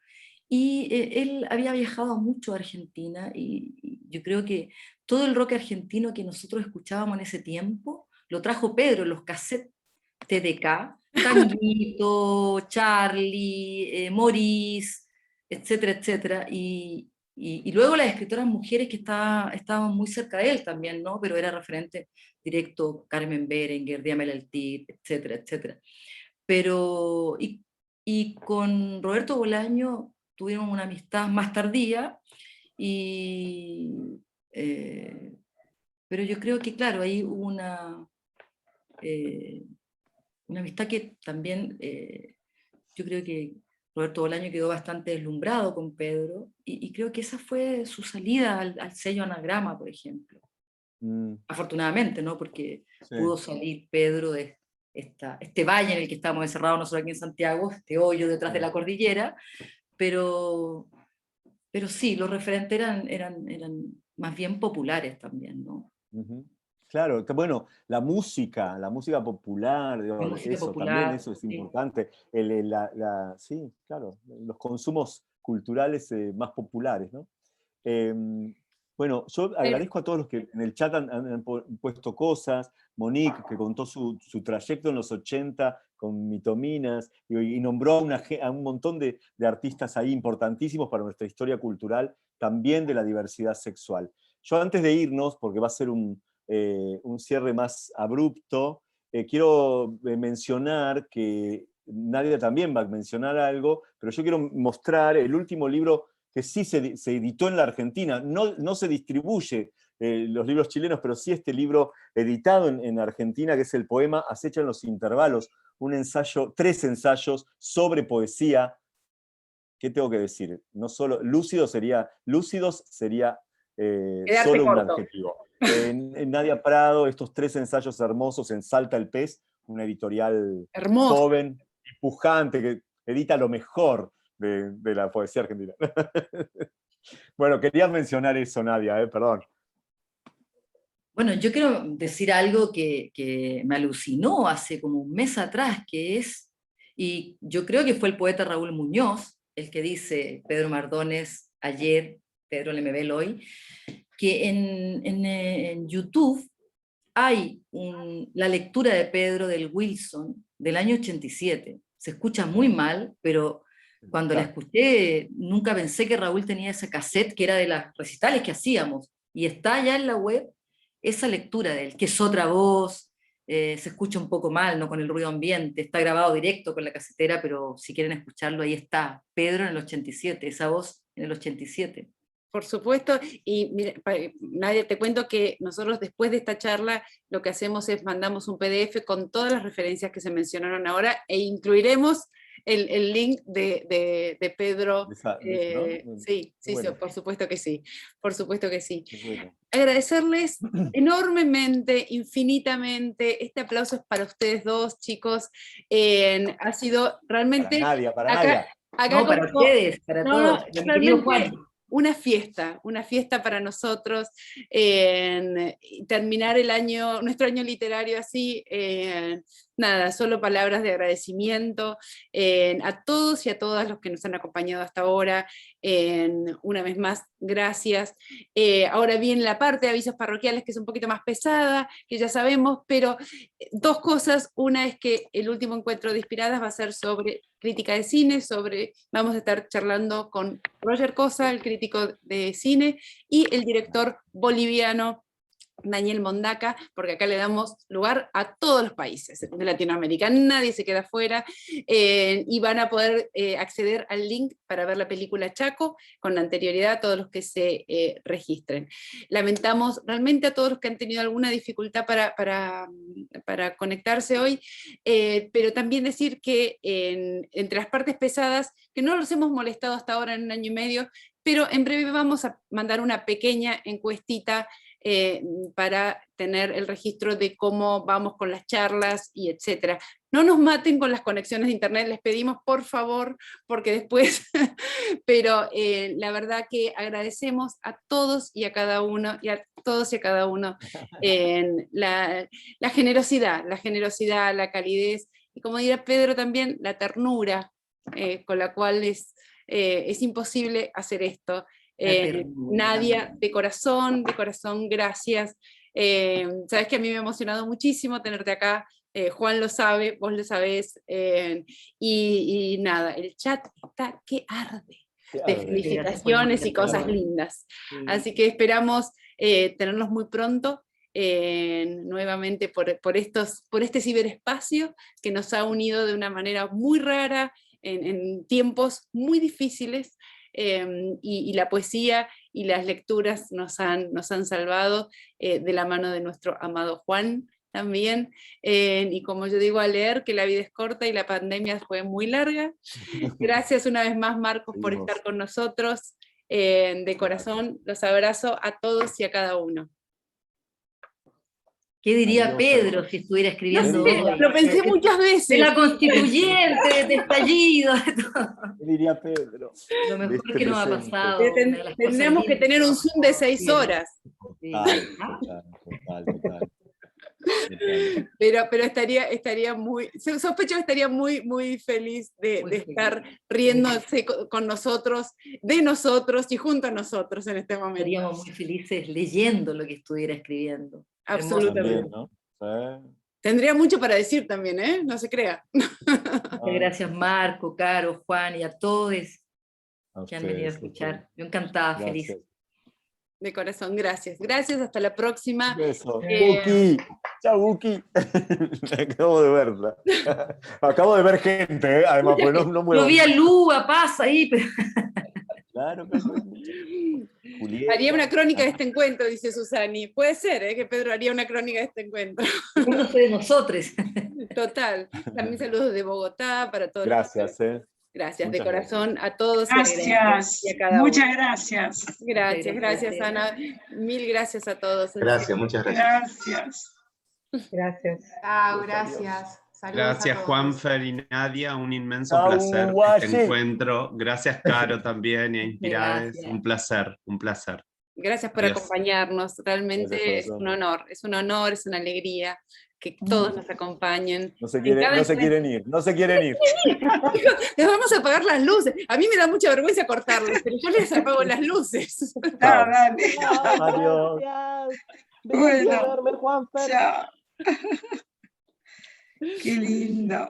Y él había viajado mucho a Argentina, y yo creo que todo el rock argentino que nosotros escuchábamos en ese tiempo, lo trajo Pedro en los cassettes TDK, Tanguito, Charlie, Morís, etcétera, etcétera. Y luego las escritoras mujeres que estaban muy cerca de él también, ¿no? Pero era referente directo Carmen Berenguer, Diamela Altit, etcétera, etcétera. Pero, y con Roberto Bolaño tuvieron una amistad más tardía, pero yo creo que, claro, ahí hubo una amistad que también, yo creo que Roberto Bolaño quedó bastante deslumbrado con Pedro, y creo que esa fue su salida al sello Anagrama, por ejemplo. Afortunadamente, ¿no? Porque sí, pudo salir Pedro de este valle en el que estamos encerrados nosotros aquí en Santiago, este hoyo detrás de la cordillera, pero sí, los referentes eran más bien populares también, ¿no? Claro, bueno, la música popular, La música eso popular, también, eso es sí. importante. Sí, claro, los consumos culturales más populares, ¿no? Bueno, yo agradezco a todos los que en el chat han puesto cosas. Monique, que contó su trayecto en los 80 con Mitominas, y nombró a un montón de artistas ahí importantísimos para nuestra historia cultural, también de la diversidad sexual. Yo, antes de irnos, porque va a ser un cierre más abrupto, quiero mencionar que Nadia también va a mencionar algo, pero yo quiero mostrar el último libro que sí se editó en la Argentina. No se distribuye los libros chilenos, pero sí este libro editado en Argentina, que es el poema Acecha en los intervalos, tres ensayos sobre poesía. ¿Qué tengo que decir? No solo, lúcidos sería solo un adjetivo. Nadia Prado, estos tres ensayos hermosos en Salta el Pez, una editorial joven, pujante, que edita lo mejor de la poesía argentina. Bueno, quería mencionar eso, Nadia, perdón. Bueno, yo quiero decir algo que me alucinó hace como un mes atrás, y yo creo que fue el poeta Raúl Muñoz, el que dice, Pedro Mardones ayer, Pedro Lemebel hoy, que en YouTube hay la lectura de Pedro del Wilson del año 87. Se escucha muy mal, pero cuando la escuché nunca pensé que Raúl tenía ese cassette que era de las recitales que hacíamos, y está allá en la web esa lectura de él, que es otra voz, se escucha un poco mal, no con el ruido ambiente, está grabado directo con la casetera, pero si quieren escucharlo, ahí está, Pedro en el 87, esa voz en el 87. Por supuesto, y mira, Nadia, te cuento que nosotros después de esta charla lo que hacemos es mandamos un PDF con todas las referencias que se mencionaron ahora e incluiremos el link de Pedro. ¿no? Sí, Bueno. por supuesto que sí, por supuesto que sí. Bueno. Agradecerles enormemente, infinitamente, este aplauso es para ustedes dos, chicos, ha sido realmente... Para Nadia. Acá no, para ustedes, para todos. Para mi querido Juan. Una fiesta para nosotros, terminar nuestro año literario así, nada, solo palabras de agradecimiento a todos y a todas los que nos han acompañado hasta ahora, una vez más, gracias. Ahora viene la parte de avisos parroquiales, que es un poquito más pesada, que ya sabemos, pero dos cosas. Una es que el último encuentro de Inspiradas va a ser sobre crítica de cine, vamos a estar charlando con Roger Cosa, el crítico de cine, y el director boliviano Daniel Mondaca, porque acá le damos lugar a todos los países de Latinoamérica, nadie se queda fuera, y van a poder acceder al link para ver la película Chaco con anterioridad a todos los que se registren. Lamentamos realmente a todos los que han tenido alguna dificultad para conectarse hoy, pero también decir que entre las partes pesadas, que no los hemos molestado hasta ahora en un año y medio, pero en breve vamos a mandar una pequeña encuestita para tener el registro de cómo vamos con las charlas y etcétera. No nos maten con las conexiones de internet, les pedimos por favor, porque después, pero la verdad que agradecemos a todos y a cada uno, la generosidad, la calidez, y como dirá Pedro también, la ternura con la cual es imposible hacer esto. Nadia, de corazón, gracias. Sabes que a mí me ha emocionado muchísimo tenerte acá, Juan lo sabe, vos lo sabés, y nada, el chat está que arde de felicitaciones y cosas lindas. Así que esperamos tenerlos muy pronto, nuevamente por este ciberespacio que nos ha unido de una manera muy rara, en tiempos muy difíciles, y la poesía y las lecturas nos han salvado, de la mano de nuestro amado Juan también, y como yo digo al leer, que la vida es corta y la pandemia fue muy larga. Gracias una vez más, Marcos, por estar con nosotros, de corazón, los abrazo a todos y a cada uno. ¿Qué diría Pedro si estuviera escribiendo hoy? Lo pensé muchas veces. De la constituyente, de estallido, de todo. ¿Qué diría Pedro? Lo mejor que nos ha pasado. Tendríamos que tener un Zoom de 6 horas. Total. Pero estaría muy, sospecho que estaría muy feliz de estar riéndose con nosotros, de nosotros y junto a nosotros en este momento. Estaríamos muy felices leyendo lo que estuviera escribiendo. Absolutamente. También, ¿no? Tendría mucho para decir también, no se crea. Muchas gracias, Marco, Caro, Juan y a todos que han venido a escuchar. Yo encantada, feliz. De corazón, gracias. Gracias, hasta la próxima. Beso. Buki. Chao, Buki. Acabo de verla. Acabo de ver gente, además, pues no muevo. Lo vi a Lua, pasa ahí, pero... Claro, pero... Haría una crónica de este encuentro, dice Susani. Puede ser, que Pedro haría una crónica de este encuentro. No sé de nosotros. Total. También saludos de Bogotá para todos. Gracias, Gracias, muchas de corazón a todos. Gracias. Y a cada uno. Muchas gracias. Gracias, Ana. Mil gracias a todos. Gracias, muchas gracias. Gracias. Chao, gracias. Saludos. Gracias, Juanfer y Nadia, un inmenso Chau, placer guache. este encuentro. Gracias, Caro, también, y a Inspirades. Un placer. Gracias por acompañarnos, realmente es un honor, es una alegría que todos nos acompañen. No se quieren ir. Les vamos a apagar las luces. A mí me da mucha vergüenza cortarlos, pero yo les apago las luces. Adiós. Bueno, chao. Qué lindo.